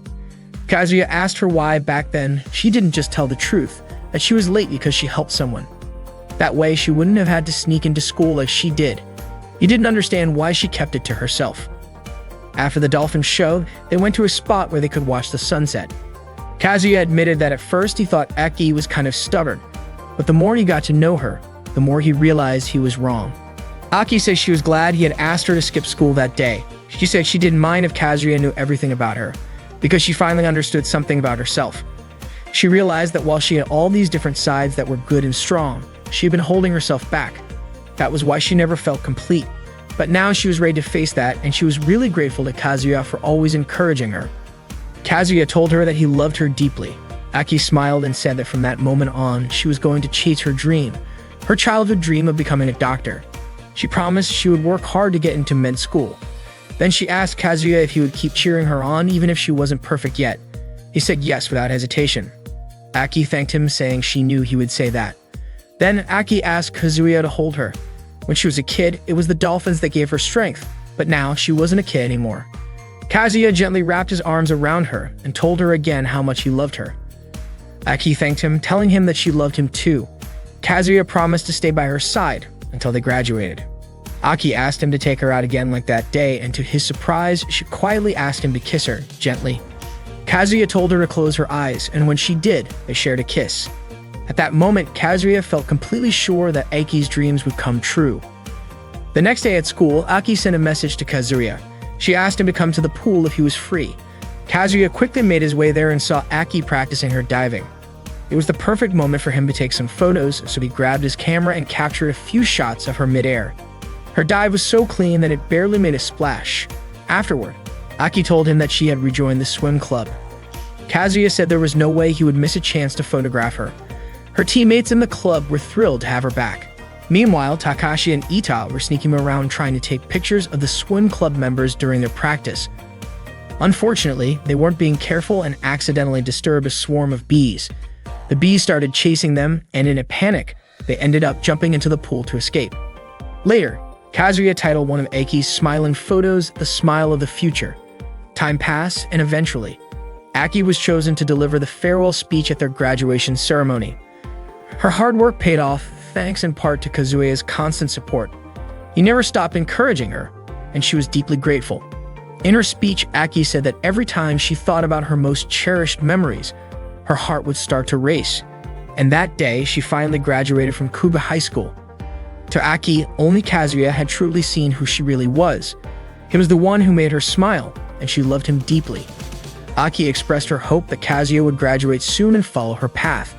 Kazuya asked her why back then she didn't just tell the truth, that she was late because she helped someone. That way she wouldn't have had to sneak into school like she did. He didn't understand why she kept it to herself. After the dolphin show, they went to a spot where they could watch the sunset. Kazuya admitted that at first he thought Aki was kind of stubborn, but the more he got to know her, the more he realized he was wrong. Aki says she was glad he had asked her to skip school that day. She said she didn't mind if Kazuya knew everything about her, because she finally understood something about herself. She realized that while she had all these different sides that were good and strong, she had been holding herself back. That was why she never felt complete. But now she was ready to face that, and she was really grateful to Kazuya for always encouraging her. Kazuya told her that he loved her deeply. Aki smiled and said that from that moment on, she was going to chase her dream, her childhood dream of becoming a doctor. She promised she would work hard to get into med school. Then she asked Kazuya if he would keep cheering her on even if she wasn't perfect yet. He said yes without hesitation. Aki thanked him, saying she knew he would say that. Then Aki asked Kazuya to hold her. When she was a kid, it was the dolphins that gave her strength, but now she wasn't a kid anymore. Kazuya gently wrapped his arms around her and told her again how much he loved her. Aki thanked him, telling him that she loved him too. Kazuya promised to stay by her side until they graduated. Aki asked him to take her out again like that day, and to his surprise, she quietly asked him to kiss her, gently. Kazuya told her to close her eyes, and when she did, they shared a kiss. At that moment, Kazuya felt completely sure that Aki's dreams would come true. The next day at school, Aki sent a message to Kazuya. She asked him to come to the pool if he was free. Kazuya quickly made his way there and saw Aki practicing her diving. It was the perfect moment for him to take some photos, so he grabbed his camera and captured a few shots of her midair. Her dive was so clean that it barely made a splash. Afterward, Aki told him that she had rejoined the swim club. Kazuya said there was no way he would miss a chance to photograph her. Her teammates in the club were thrilled to have her back. Meanwhile, Takashi and Ita were sneaking around trying to take pictures of the swim club members during their practice. Unfortunately, they weren't being careful and accidentally disturbed a swarm of bees. The bees started chasing them, and in a panic, they ended up jumping into the pool to escape. Later, Kazuya titled one of Aki's smiling photos "The Smile of the Future." Time passed, and eventually, Aki was chosen to deliver the farewell speech at their graduation ceremony. Her hard work paid off, thanks in part to Kazuya's constant support. He never stopped encouraging her, and she was deeply grateful. In her speech, Aki said that every time she thought about her most cherished memories, her heart would start to race. And that day, she finally graduated from Kuba High School. To Aki, only Kazuya had truly seen who she really was. He was the one who made her smile, and she loved him deeply. Aki expressed her hope that Kazuya would graduate soon and follow her path.